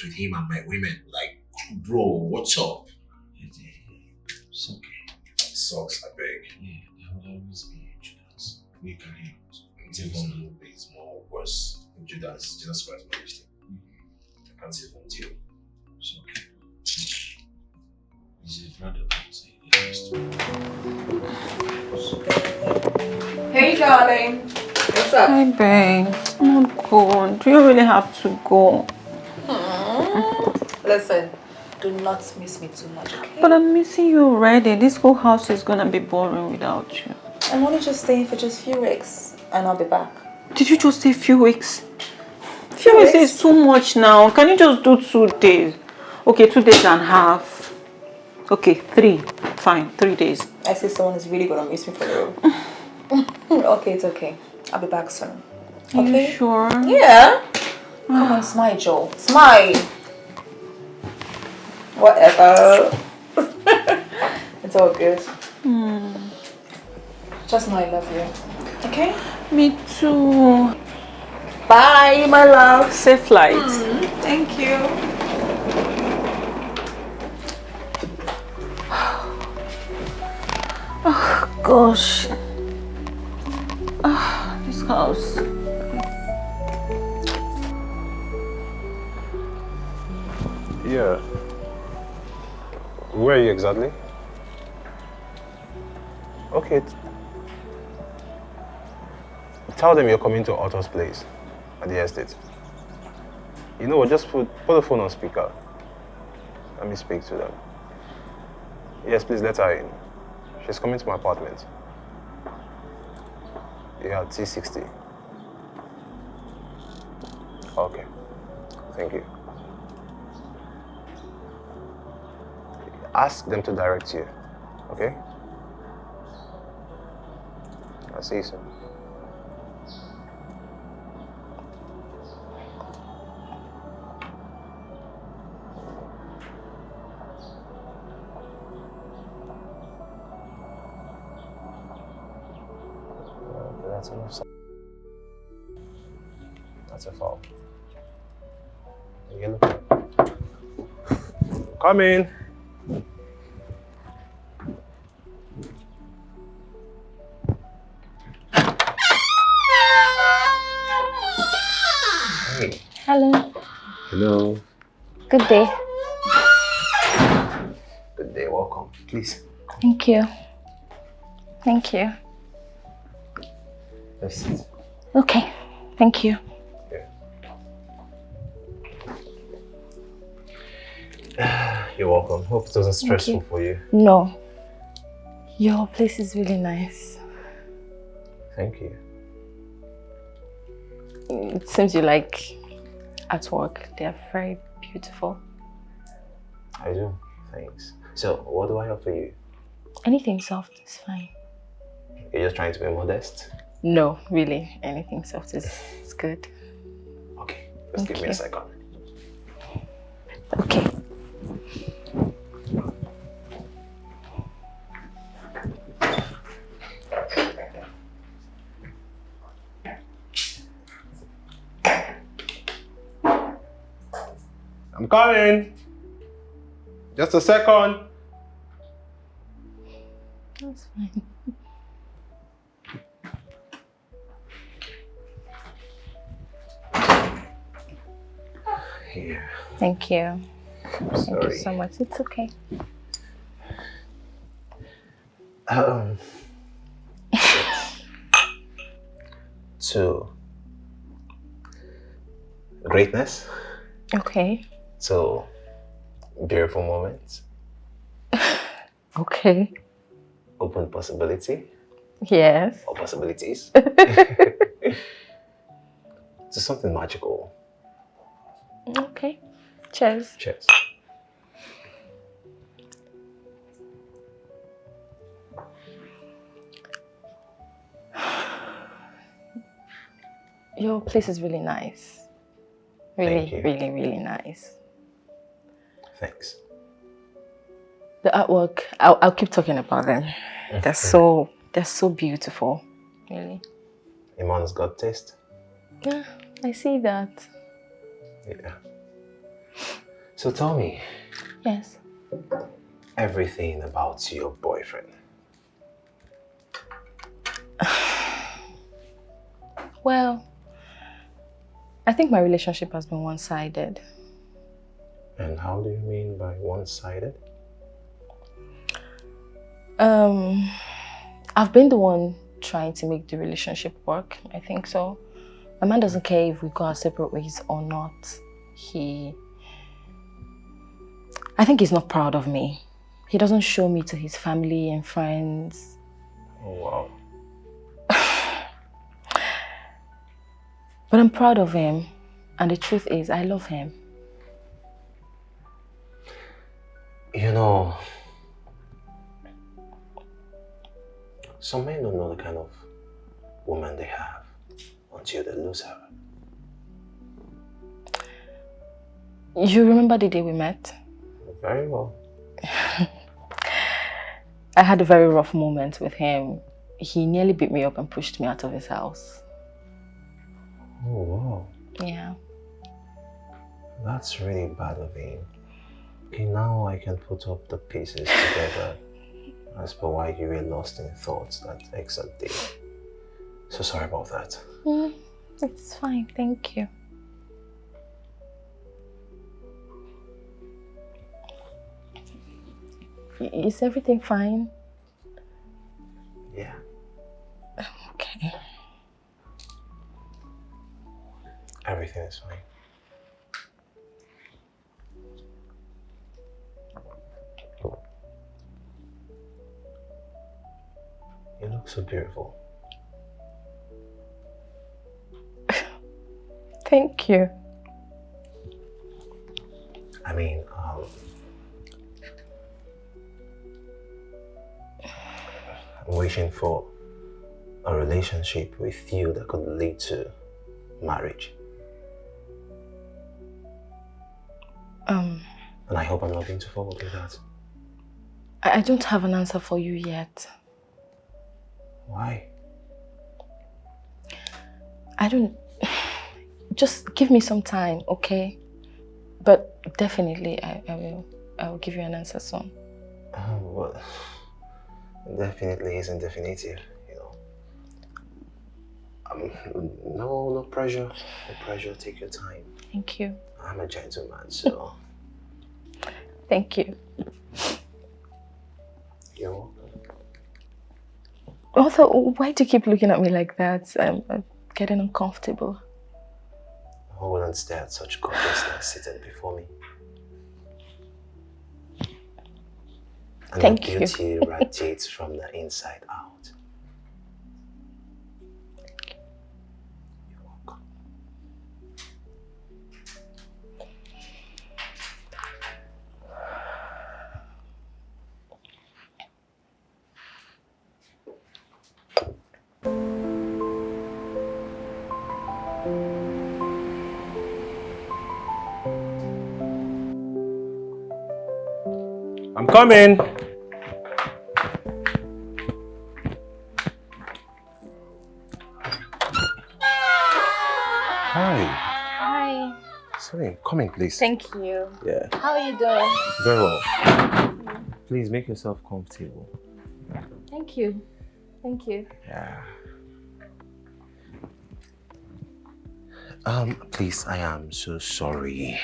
with him and my women? Like, bro, what's up? It's okay. It sucks, I beg. Yeah, there will always be Judas. We carry out. It's even it's more worse. Jesus Christ, Majesty. I can't even deal. It's okay. He's a brother. Hey, darling. What's up? Hi, babe. I'm not going. Do you really have to go? Listen, do not miss me too much, okay? But I'm missing you already. This whole house is gonna be boring without you. I'm only just staying for just a few weeks, and I'll be back. Did you just say a few weeks? Few weeks is too much now. Can you just do 2 days? Okay, 2 days and a half. Okay, 3. Fine, 3 days. I see someone is really gonna miss me for real. Okay, it's okay. I'll be back soon. Are Okay? you sure? Yeah. Come on, smile, Joe. Smile. Whatever. It's all good. Just know I love you. Okay? Me too. Bye, my love. Safe flight. Thank you. Oh, gosh. This house. Yeah. Where are you exactly? Okay. Tell them you're coming to Otto's place at the estate. You know what? Just put the phone on speaker. Let me speak to them. Yes, please let her in. She's coming to my apartment. Yeah, T60. Okay. Thank you. Ask them to direct you, okay? I'll see you soon. That's enough. That's a foul. Yellow. Come in. Hey. Hello. Hello. Good day. Good day. Welcome. Please. Thank you. Thank you. Let's sit. Okay. Thank you. You're welcome. Hope it wasn't stressful for you. No. Your place is really nice. Thank you. It seems you like artwork. They're very beautiful. I do. Thanks. So, what do I offer you? Anything soft is fine. You're just trying to be modest? No, really. Anything soft is good. Okay. Just give me a second. Okay. I'm coming. Just a second. That's fine. Here. Thank you. Thank Sorry. you so much. It's okay. To greatness. Okay. To beautiful moments. Okay. Open possibility. Yes. Or possibilities. To something magical. Okay. Cheers. Cheers. Your place is really nice. Really, really, really nice. Thanks. The artwork, I'll keep talking about them. They're so beautiful. Really. Iman's got taste. Yeah, I see that. Yeah. So tell me. Yes. Everything about your boyfriend. Well, I think my relationship has been one-sided. And how do you mean by one-sided? I've been the one trying to make the relationship work. I think so. My man doesn't care if we go our separate ways or not. I think he's not proud of me. He doesn't show me to his family and friends. Oh, wow. But I'm proud of him. And the truth is, I love him. You know, some men don't know the kind of woman they have until they lose her. You remember the day we met? Very well. I had a very rough moment with him. He nearly beat me up and pushed me out of his house. Oh, wow. Yeah. That's really bad of him. Okay, now I can put up the pieces together as per why you were lost in thoughts that exact day. So sorry about that. It's fine, thank you. Is everything fine? Yeah. Okay. Everything is fine. You look so beautiful. Thank you. I mean, I'm wishing for a relationship with you that could lead to marriage. And I hope I'm not going to forward with that. I don't have an answer for you yet. Why? I don't... Just give me some time, okay? But definitely, I will give you an answer soon. Well, definitely isn't definitive, you know. No pressure. No pressure. Take your time. Thank you. I'm a gentleman, so... Thank you. You're welcome. Also, why do you keep looking at me like that? I'm getting uncomfortable. Who wouldn't stare at such gorgeousness sitting before me? And Thank the you. beauty radiates from the inside out. You're welcome. I'm coming. Hi. Hi. Sorry, come in, please. Thank you. Yeah. How are you doing? Very well. Please make yourself comfortable. Thank you. Thank you. Yeah. Please, I am so sorry.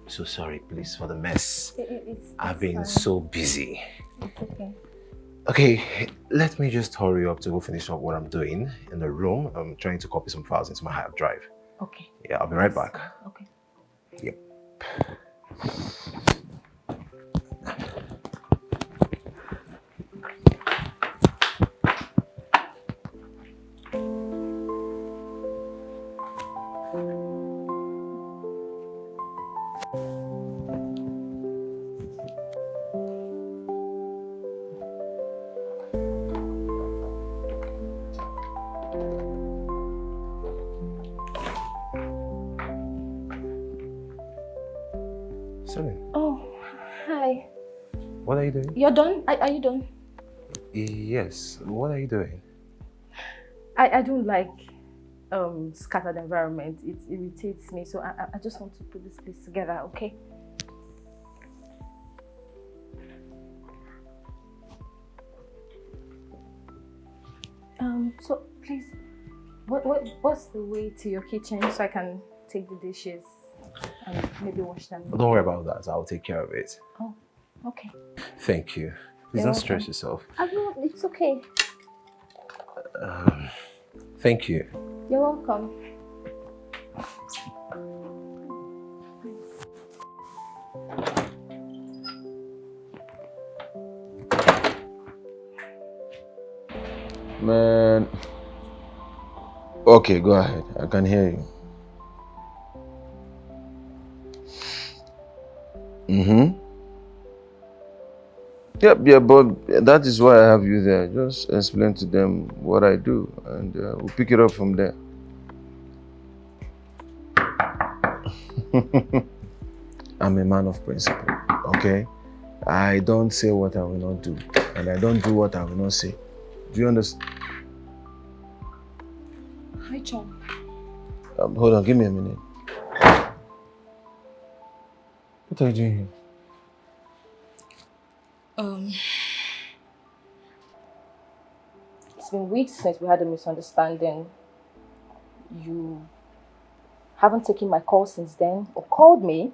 So sorry, please, for the mess. I've been so busy. It's okay. Okay, let me just hurry up to go finish up what I'm doing in the room. I'm trying to copy some files into my hard drive. Okay. Yeah, I'll be right back. Okay. Yep. Oh, hi. What are you doing? You're done? Are you done? Yes. What are you doing? I don't like scattered environment. It irritates me. So I just want to put this place together, okay? So please, what's the way to your kitchen so I can take the dishes and maybe wash them? Don't worry about that. I'll take care of it. Oh, okay. Thank you. Please don't stress yourself. It's okay. Thank you. You're welcome. Man. Okay, go ahead. I can hear you. Yeah, but that is why I have you there. Just explain to them what I do and we'll pick it up from there. I'm a man of principle, okay? I don't say what I will not do and I don't do what I will not say. Do you understand? Hi, John. Hold on, give me a minute. What are you doing here? it's been weeks since we had a misunderstanding. You haven't taken my call since then, or called me,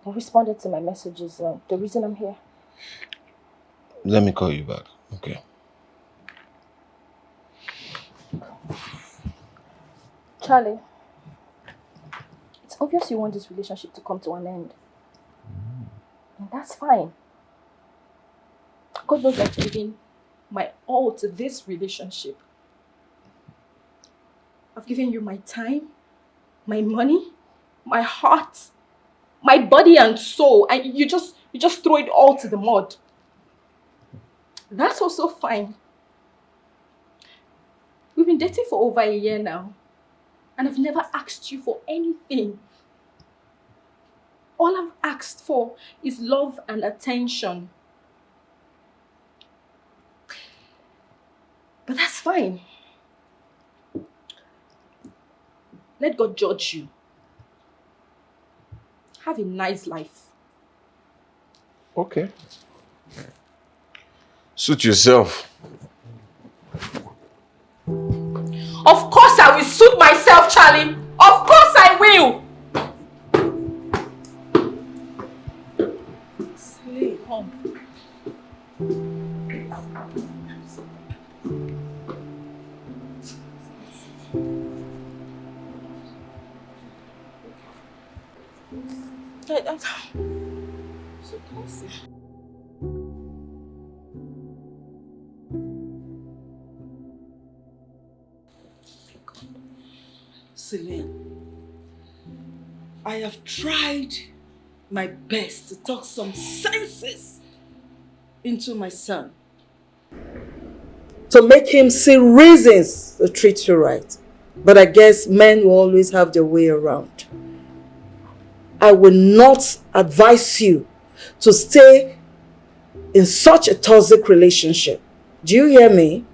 or responded to my messages. The reason I'm here. Let me call you back, okay? Charlie, it's obvious you want this relationship to come to an end. And that's fine. God knows I've given my all to this relationship. I've given you my time, my money, my heart, my body and soul, and you just throw it all to the mud. That's also fine. We've been dating for over a year now, and I've never asked you for anything. All I've asked for is love and attention. But that's fine. Let God judge you. Have a nice life. Okay. Suit yourself. Of course I will suit myself, Charlie. Of course I will. Stay home. So classy. Celine, I have tried my best to talk some senses into my son, to make him see reasons to treat you right. But I guess men will always have their way around. I will not advise you to stay in such a toxic relationship. Do you hear me?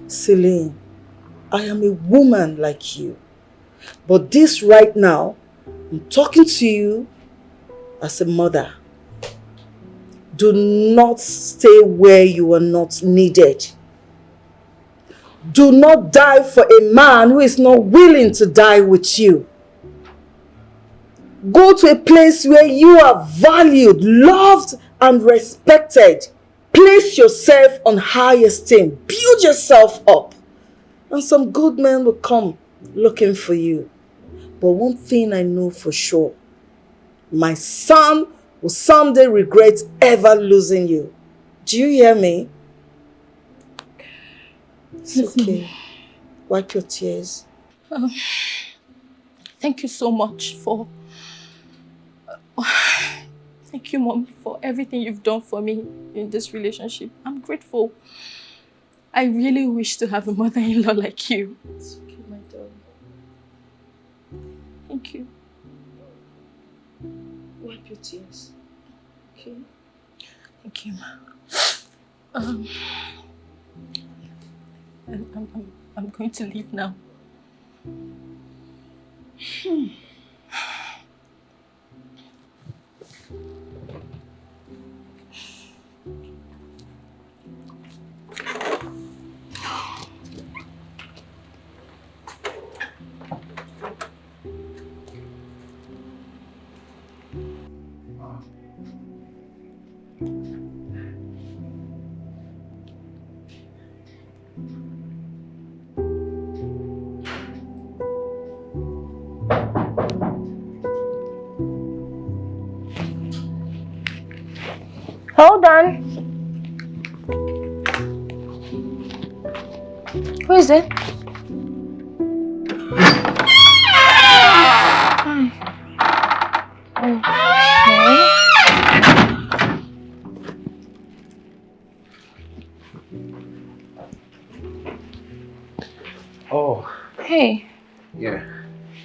Celine, I am a woman like you. But this right now, I'm talking to you as a mother. Do not stay where you are not needed. Do not die for a man who is not willing to die with you. Go to a place where you are valued, loved, and respected. Place yourself on high esteem. Build yourself up. And some good men will come looking for you. But one thing I know for sure, my son will someday regret ever losing you. Do you hear me? It's okay. Wipe your tears. Thank you so much for... Thank you, Mom, for everything you've done for me in this relationship. I'm grateful. I really wish to have a mother-in-law like you. It's okay, my darling. Thank you. Wipe your tears. Okay? Thank you, Ma. I'm going to leave now. Hold on. Who is it? Oh. Hey. Yeah.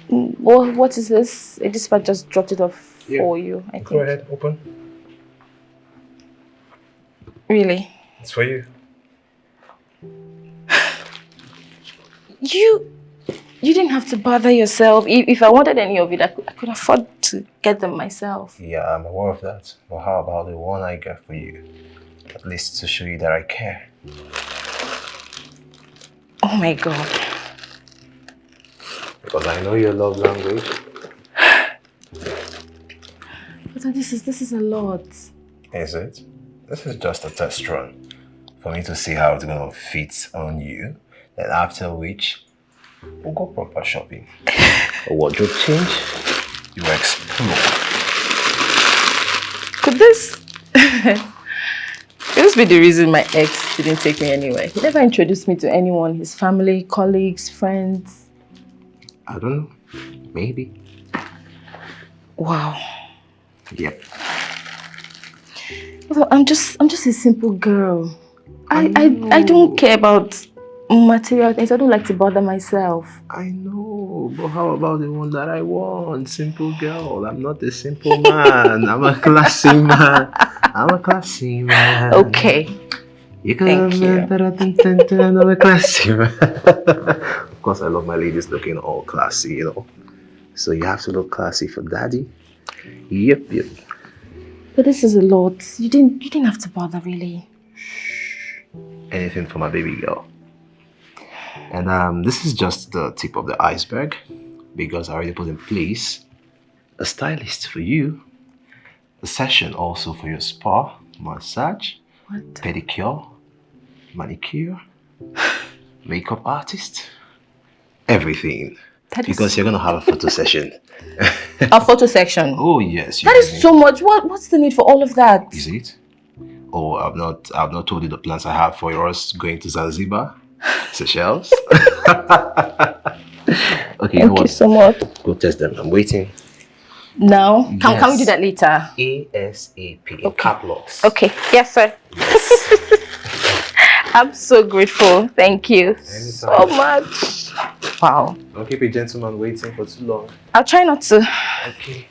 What is this? A dispatch just dropped it off for you, I think. Go ahead, open. Really? It's for you. You didn't have to bother yourself. If I wanted any of it, I could afford to get them myself. Yeah, I'm aware of that. But how about the one I got for you? At least to show you that I care. Oh my God. Because I know your love language. But this is a lot. Is it? This is just a test run for me to see how it's gonna fit on you. Then after which, we'll go proper shopping. A wardrobe change, you explore. Could this be the reason my ex didn't take me anywhere? He never introduced me to anyone, his family, colleagues, friends. I don't know. Maybe. Wow. Yep. Well, I'm just a simple girl. I don't care about material things. I don't like to bother myself. I know, but how about the one that I want? Simple girl. I'm not a simple man. I'm a classy man. I'm a classy man. Okay. Thank you. I'm a classy man. Of course, I love my ladies looking all classy, you know. So you have to look classy for daddy. Yep. But this is a lot. You didn't have to bother, really. Anything for my baby girl. And this is just the tip of the iceberg, because I already put in place a stylist for you, a session also for your spa, massage, pedicure, manicure, makeup artist, everything. Because you're gonna have a photo session. A photo section? Oh yes. That is so much. What's the need for all of that? Is it? Oh, I've not told you the plans I have for yours going to Zanzibar, Seychelles. Okay, you know what? Thank you so much. Go test them. I'm waiting. Now? Yes. Can we do that later? ASAP. Okay. Cap locks. Okay. Yes, sir. I'm so grateful. Thank you so much. Wow. Don't keep a gentleman waiting for too long. I'll try not to. Okay.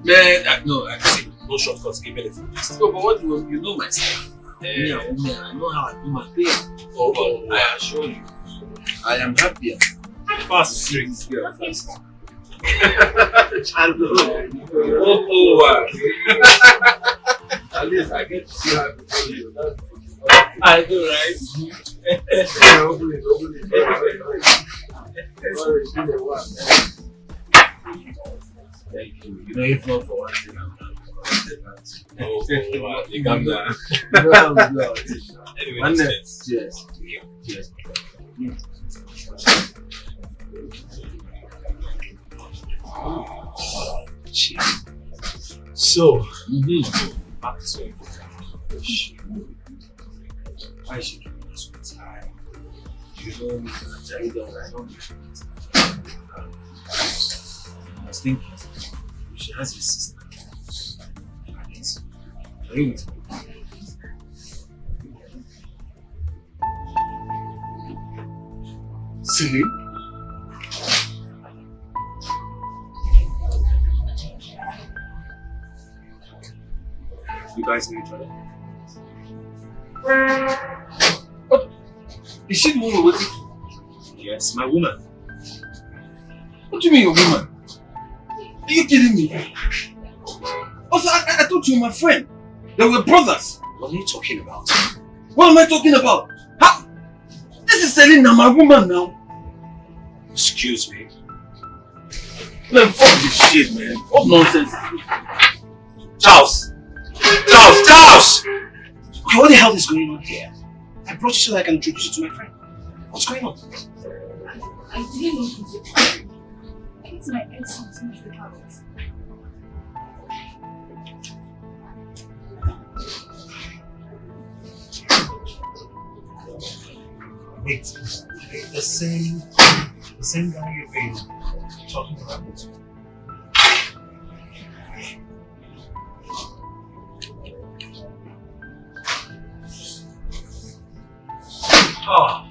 Man, no, I see. No shortcuts, give me the food. No, but what you know my style. Me, I know how I do my thing. Oh, I assure you, I am happier. Fast straight girl first. At least I get to see how to tell you. I do, right? Thank you. You know, if not for one thing, I'm not. You calm down. Anyway, cheers. Cheers. Cheers. So, back to why should you do this with time? You know me, I don't I was thinking, she has a sister. Are you with me? See? You guys know each other? What? Is she the one we're waiting for? Yes, my woman. What do you mean your woman? Are you kidding me? Also, I thought you were my friend. They were brothers. What are you talking about? What am I talking about? How? This is Selena, my woman now. Excuse me. Man, fuck this shit, man. What nonsense is this? Charles! Okay, what the hell is going on here? I brought you so that I can introduce you to my friend. What's going on? I didn't know who's your friend. I think my ex was much the count. Wait, the same guy you've been talking about. Oh.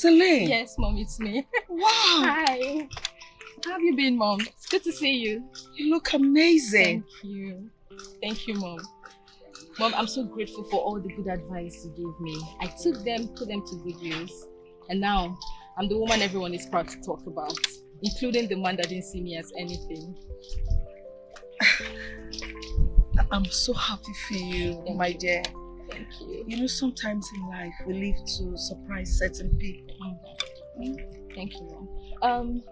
Celine. Yes, Mom, it's me. Wow. Hi. How have you been, Mom? It's good to see you. You look amazing. Thank you. Thank you, Mom. Mom, I'm so grateful for all the good advice you gave me. I took them, put them to good use. And now, I'm the woman everyone is proud to talk about, including the man that didn't see me as anything. I'm so happy for you, my dear. Thank you. You know, sometimes in life, we live to surprise certain people. Thank you, Mom.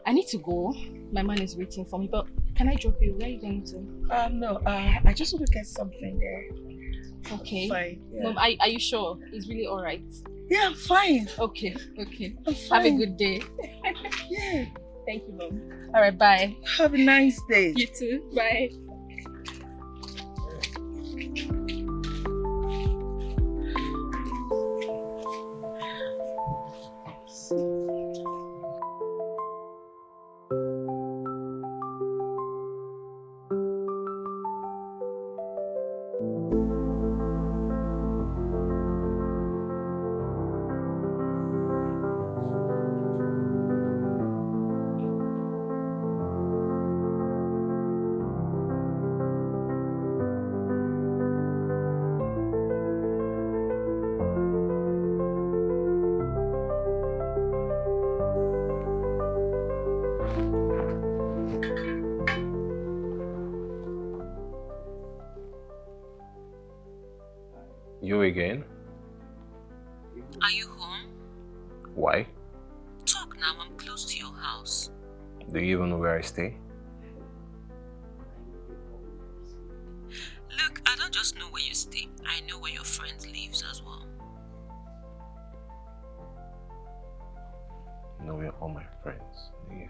I need to go. My man is waiting for me, but can I drop you? Where are you going to? No, I just want to get something there. Okay. Fine. Yeah. Mom, are you sure? It's really alright? Yeah, I'm fine. Okay. I'm fine. Have a good day. Yeah. Thank you, Mom. Alright, bye. Have a nice day. You too. Bye. You again? Are you home? Why? Talk now, I'm close to your house. Do you even know where I stay? Look, I don't just know where you stay. I know where your friend lives as well. You know where all my friends live.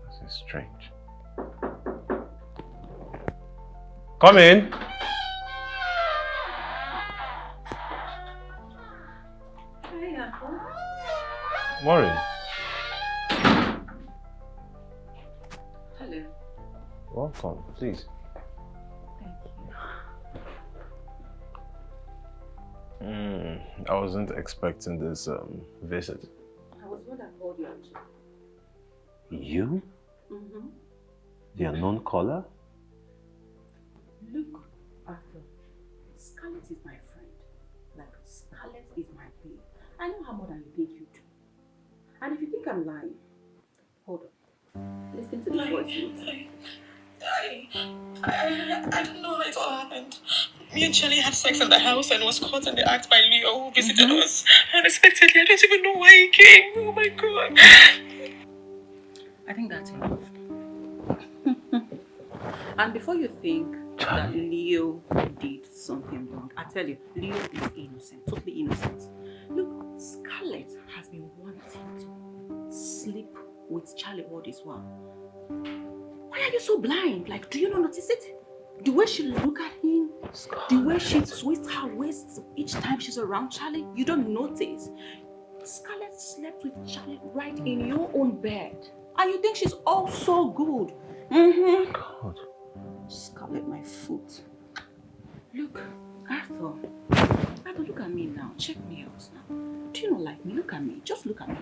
This is strange. Come in! Maureen. Hello. Welcome, please. Thank I wasn't expecting this visit. I was what I called you actually. You? Mm-hmm. The unknown caller? Look, Arthur, Scarlett is my friend. Like, Scarlett is my babe. I know her more than you think you do. And if you think I'm lying, hold on. Listen to the voice. I don't know how it all happened. Me and Charlie had sex in the house and was caught in the act by Leo, who visited us unexpectedly. I don't even know why he came. Oh my God. I think that's enough. And before you think that Leo did something wrong, I tell you, Leo is innocent, totally innocent. Look, Scarlett has been wanting to sleep with Charlie all this while. Why are you so blind? Like, do you not notice it? The way she look at him, the way she twists her waist each time she's around Charlie, you don't notice. Scarlett slept with Charlie right in your own bed. And you think she's all so good. God. Scarlett, my foot. Look, Arthur, look at me now. Check me out now. Do you not like me? Look at me. Just look at me.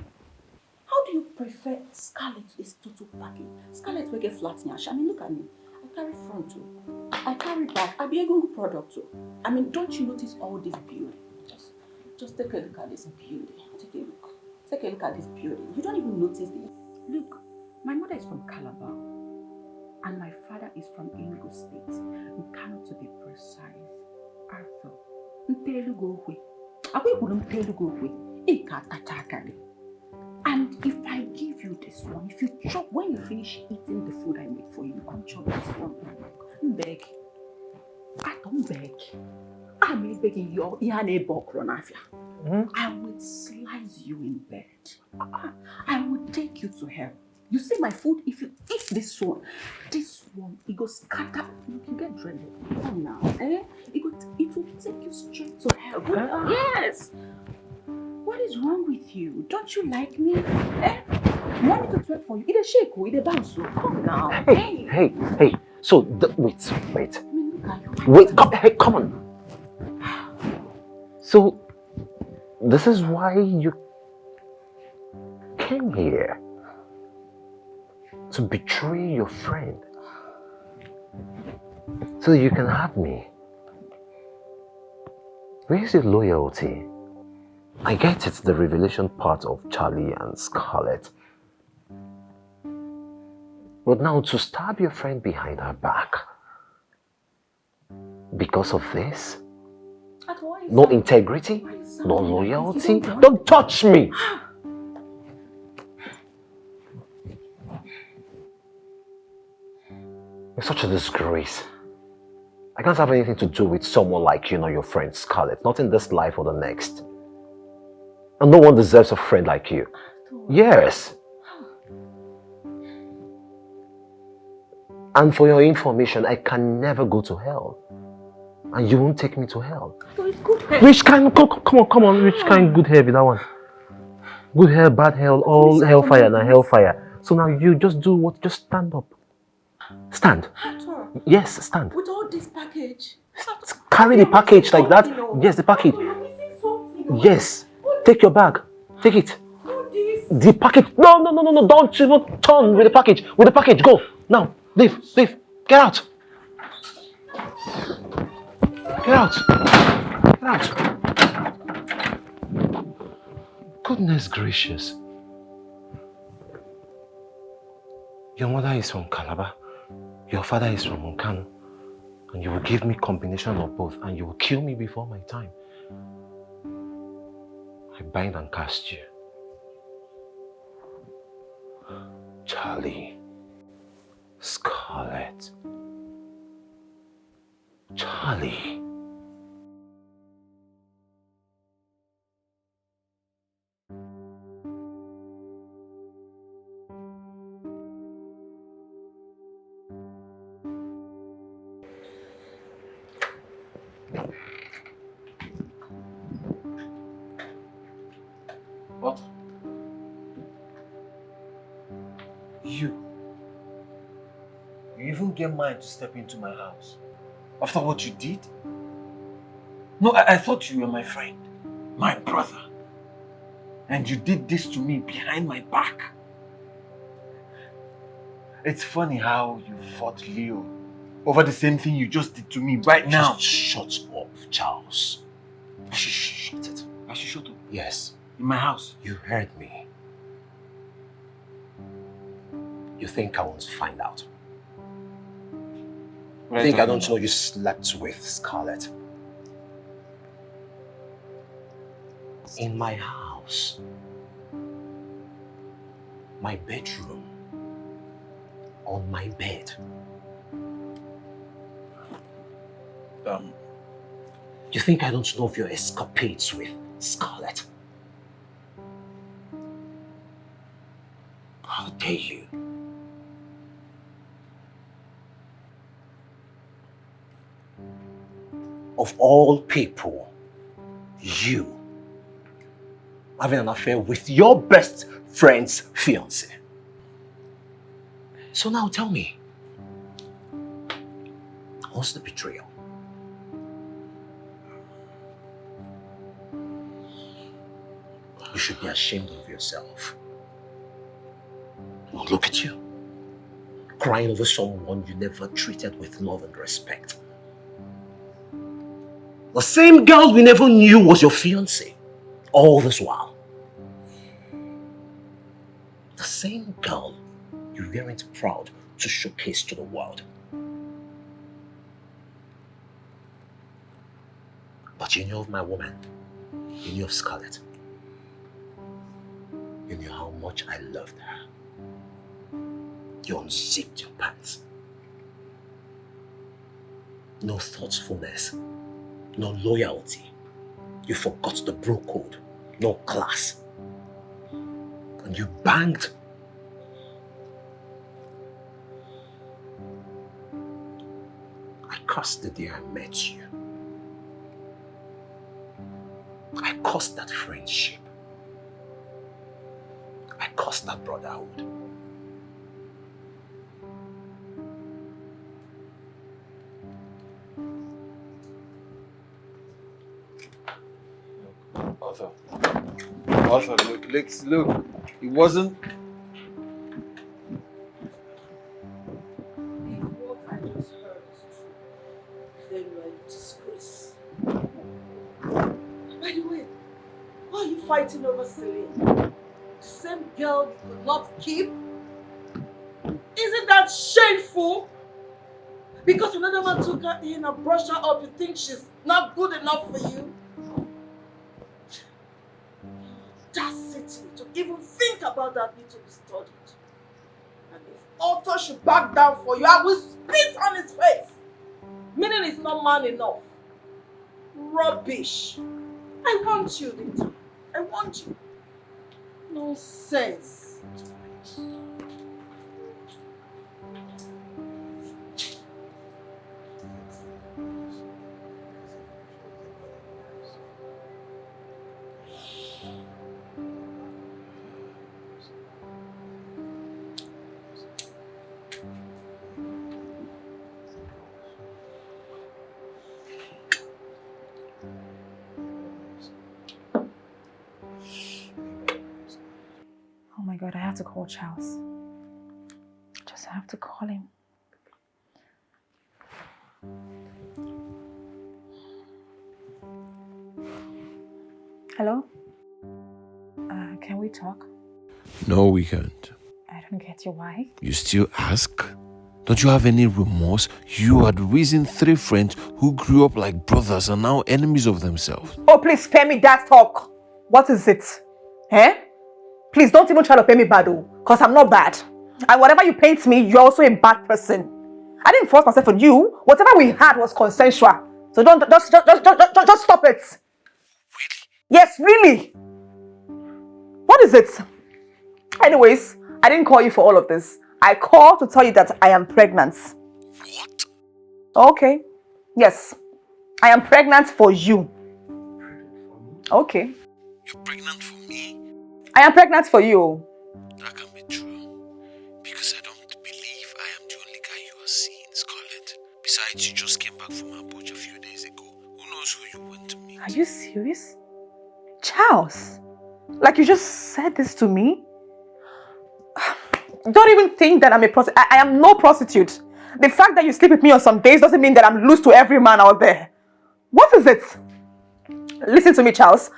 How do you prefer Scarlett to this total package? Scarlett will get flat nyash. I mean, look at me. I carry front too. I carry back. I be a good product too. I mean, don't you notice all this beauty? Just take a look at this beauty. Take a look. Take a look at this beauty. You don't even notice this. Look, my mother is from Calabar. And my father is from Enugu State. Kano to be precise. Arthur. And if I give you this one, if you chop, when you finish eating the food I made for you, you come chop this one. Beg. I don't beg. I'm begging you. I will slice you in bed. I will take you to hell. You see my food, if you eat this one, it goes scatter. You can get dreaded. Oh now, it will take you straight to hell. Yes. What is wrong with you? Don't you like me? You want me to twerk for you? It a shake, it a bounce. Come now. Hey. So, wait. Wait, come on. So, This is why you came here. To betray your friend. So you can have me. Where's your loyalty? I get it's the revelation part of Charlie and Scarlett. But now to stab your friend behind her back. Because of this? No integrity? No loyalty? Don't touch me! You're such a disgrace. I can't have anything to do with someone like you nor your friend Scarlett. Not in this life or the next. And no one deserves a friend like you. Yes. And for your information, I can never go to hell. And you won't take me to hell. So it's good hair. Which kind? Come on. Which kind good hair be that one? Good hair, bad hair, all hellfire and hellfire. So now you just do what? Just stand up. Stand. Yes, stand. With all this package. Carry the package like that. Yes, the package. Yes. Take your bag. Take it. The package. No. Don't even turn with the package. With the package. Go. Now. Leave. Get out. Get out. Get out. Goodness gracious. Your mother is from Calabar. Your father is from Nkanu. And you will give me combination of both and you will kill me before my time. I bind and cast you. Charlie. Scarlett. Charlie. What? You even get mind to step into my house after what you did? No, I thought you were my friend, my brother. And you did this to me behind my back. It's funny how you fought Leo over the same thing you just did to me right now. Just shut up, Charles. Shut it. I should shut up? Yes. In my house? You heard me. You think I won't find out? You think I don't know you slept with Scarlett? In my house. My bedroom. On my bed. You think I don't know of your escapades with Scarlett? How dare you? Of all people, you having an affair with your best friend's fiancé. So now tell me, what's the betrayal? You should be ashamed of yourself. Look at you, crying over someone you never treated with love and respect. The same girl we never knew was your fiancé all this while. The same girl you weren't proud to showcase to the world. But you knew of my woman. You knew of Scarlett. You knew how much I loved her. You unzipped your pants. No thoughtfulness. No loyalty. You forgot the bro code. No class. And you banged. I cursed the day I met you. I cursed that friendship. I cursed that brotherhood. Arthur. Arthur, look. It wasn't. If what I just heard is true, then you are in disgrace. By the way, why are you fighting over Celine? The same girl you could not keep? Isn't that shameful? Because another man took her in and brushed her up, you think she's not good enough for you? Audacity to even think about that need to be studied. And if Arthur should back down for you, I will spit on his face. Meaning he's not man enough. Rubbish. I want you, Lita. I want you. Nonsense. Oh my God, I have to call Charles. Just have to call him. Hello? Can we talk? No, we can't. I don't get you. Why? You still ask? Don't you have any remorse? You are the reason 3 friends who grew up like brothers are now enemies of themselves. Oh, please spare me that talk. What is it? Eh? Please don't even try to pay me bad, because I'm not bad. And whatever you paint me, you're also a bad person. I didn't force myself on you. Whatever we had was consensual. So don't just stop it. Really? Yes, really. What is it? Anyways, I didn't call you for all of this. I called to tell you that I am pregnant. What? Okay. Yes. I am pregnant for you. Okay. You're pregnant for me? I am pregnant for you. That can't be true. Because I don't believe I am the only guy you are seeing, Scarlett. Besides, you just came back from Abuja a few days ago. Who knows who you went to meet? Are you serious? Charles? Like you just said this to me? Don't even think that I'm a prostitute. I am no prostitute. The fact that you sleep with me on some days doesn't mean that I'm loose to every man out there. What is it? Listen to me, Charles.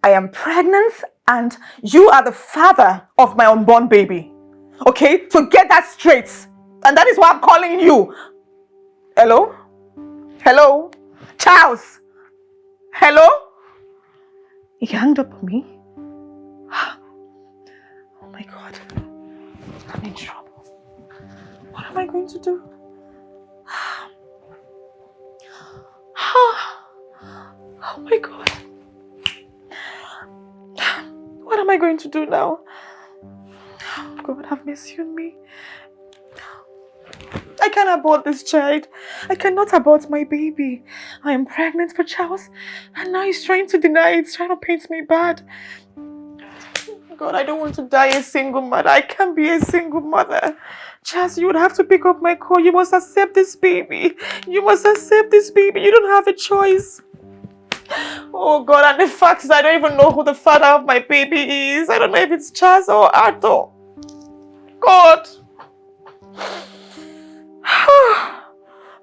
I am pregnant and you are the father of my unborn baby. Okay? So get that straight. And that is why I'm calling you. Hello? Hello? Charles? Hello? He hung up on me. Oh my God. I'm in trouble. What am I going to do? Oh my God. What am I going to do now? God, have mercy on me. I can't abort this child. I cannot abort my baby. I am pregnant for Charles, and now he's trying to deny it. He's trying to paint me bad. God, I don't want to die a single mother. I can't be a single mother. Charles, you would have to pick up my call. You must accept this baby. You must accept this baby. You don't have a choice. Oh God, and the fact is I don't even know who the father of my baby is. I don't know if it's Charles or Arthur. God.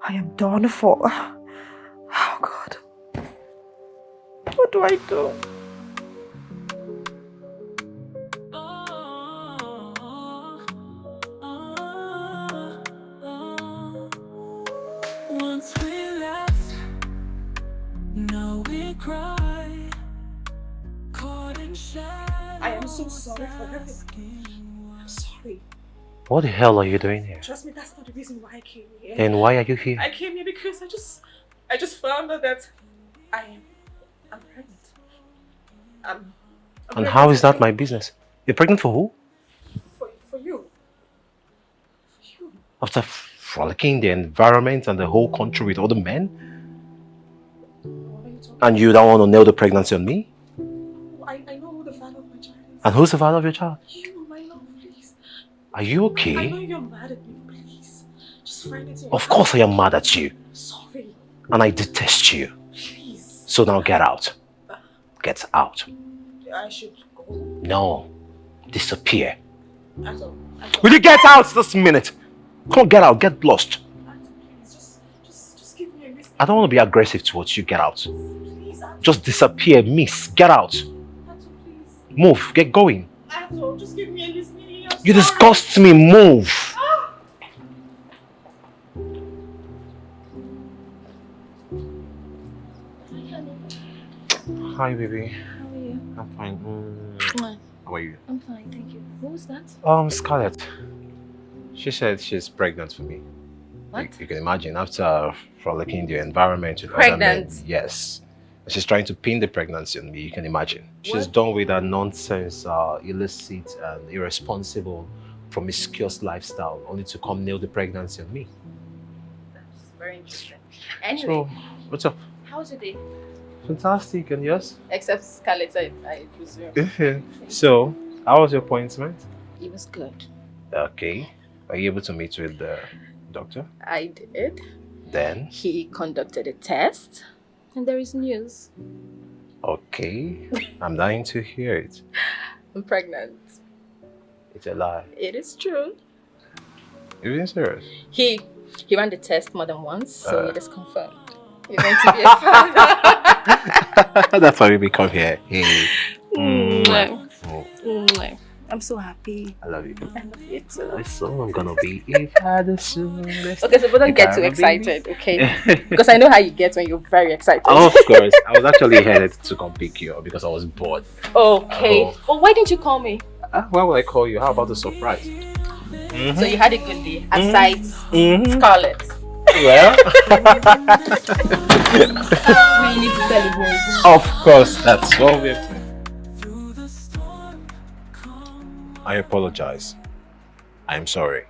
I am done for. Oh God. What do I do? Once we laughed, now we cry. Caught in shadows. I am so sorry for everything. I'm sorry. What the hell are you doing here? Trust me, that's not the reason why I came here. Then why are you here? I came here because I just found out that I'm pregnant. I'm And how is that my business? You're pregnant for who? For you. After frolicking the environment and the whole country with other men? And you don't want to nail the pregnancy on me? I know who the father of my child is. And who's the father of your child? You, my love, please. Are you okay? I know you're mad at me, please. Just find it in Of course I am mad at you. Sorry. And I detest you. Please. So now get out. get out. I should go. No, disappear. Ato. Will you get out this minute? Come on, get out, get lost. Just give me a reason. I don't want to be aggressive towards you, get out. Please, Ato. Just disappear, miss, get out. Ato, please. Move, get going. Ato, just give me a listening. You disgust me, move. Hi, baby. How are you? I'm fine. How are you? I'm fine, thank you. Who was that? Scarlett. She said she's pregnant for me. What? You can imagine, after frolicking the environment with other Pregnant? men. Yes. And she's trying to pin the pregnancy on me, you can imagine. She's done with that nonsense, illicit and irresponsible, promiscuous lifestyle, only to come nail the pregnancy on me. That's very interesting. Anyway, So, what's up? how was your day? Fantastic, and yours? Except Scarlett, I presume. So, how was your appointment? It was good. Okay. Were you able to meet with the doctor? I did. Then? He conducted a test, and there is news. Okay. I'm dying to hear it. I'm pregnant. It's a lie. It is true. You're being serious? He ran the test more than once, so it is confirmed. You're going to be a father. That's why we come here. Hey. Mwah. Oh, Mwah. I'm so happy. I love you. I love you too. That's so I'm gonna be if I the soonest. Okay, so but don't get too excited, okay? Because I know how you get when you're very excited. Of course. I was actually headed to come pick you up because I was bored. Okay. Well, why didn't you call me? Why would I call you? How about the surprise? So you had a good day, aside Scarlett. Well, we need to celebrate. of course, that's what we're doing. I apologize. I am sorry.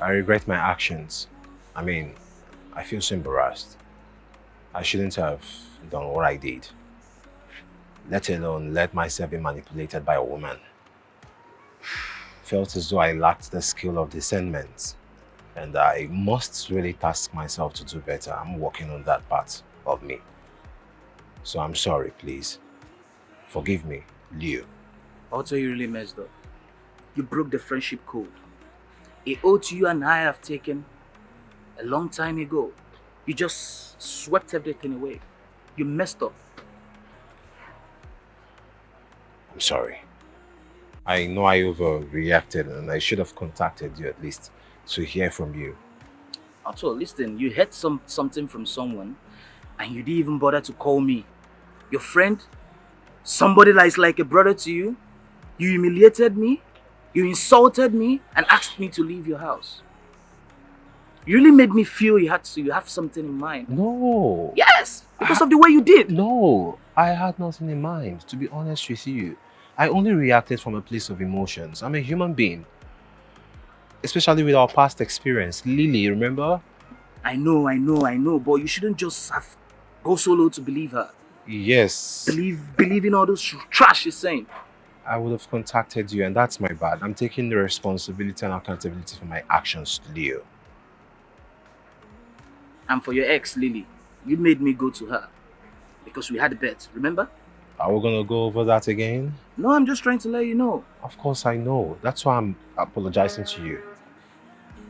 I regret my actions. I mean, I feel so embarrassed. I shouldn't have done what I did, let alone let myself be manipulated by a woman. Felt as though I lacked the skill of discernment, and I must really task myself to do better. I'm working on that part of me. So I'm sorry, please. Forgive me, Leo. Also, you really messed up. You broke the friendship code. A oath you and I have taken a long time ago. You just swept everything away. You messed up. I'm sorry. I know I overreacted and I should have contacted you at least to hear from you. Also, listen, you heard something from someone and you didn't even bother to call me. Your friend? Somebody that is like a brother to you? You humiliated me? You insulted me and asked me to leave your house. You really made me feel you have something in mind. No. Yes, because of the way you did. No, I had nothing in mind, to be honest with you. I only reacted from a place of emotions. I'm a human being. Especially with our past experience. Lily, remember? I know, but you shouldn't just have go solo to believe her. Yes. Believe in all those trash she's saying. I would have contacted you and that's my bad. I'm taking the responsibility and accountability for my actions, Leo. And for your ex, Lily, you made me go to her. Because we had a bet, remember? Are we gonna go over that again? No, I'm just trying to let you know. Of course I know. That's why I'm apologizing to you.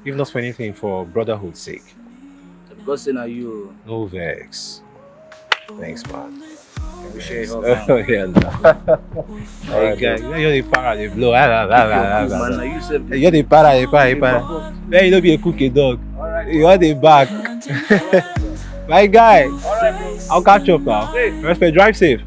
If not for anything, for brotherhood's sake. Because now you... No vex. Thanks, man. We share it all Oh, yeah, no. Hey, guy, you're the para, they blow. You're the para. Hey, you don't be a cookie dog. You're the back. My guy. I'll catch up now. Respect, drive safe.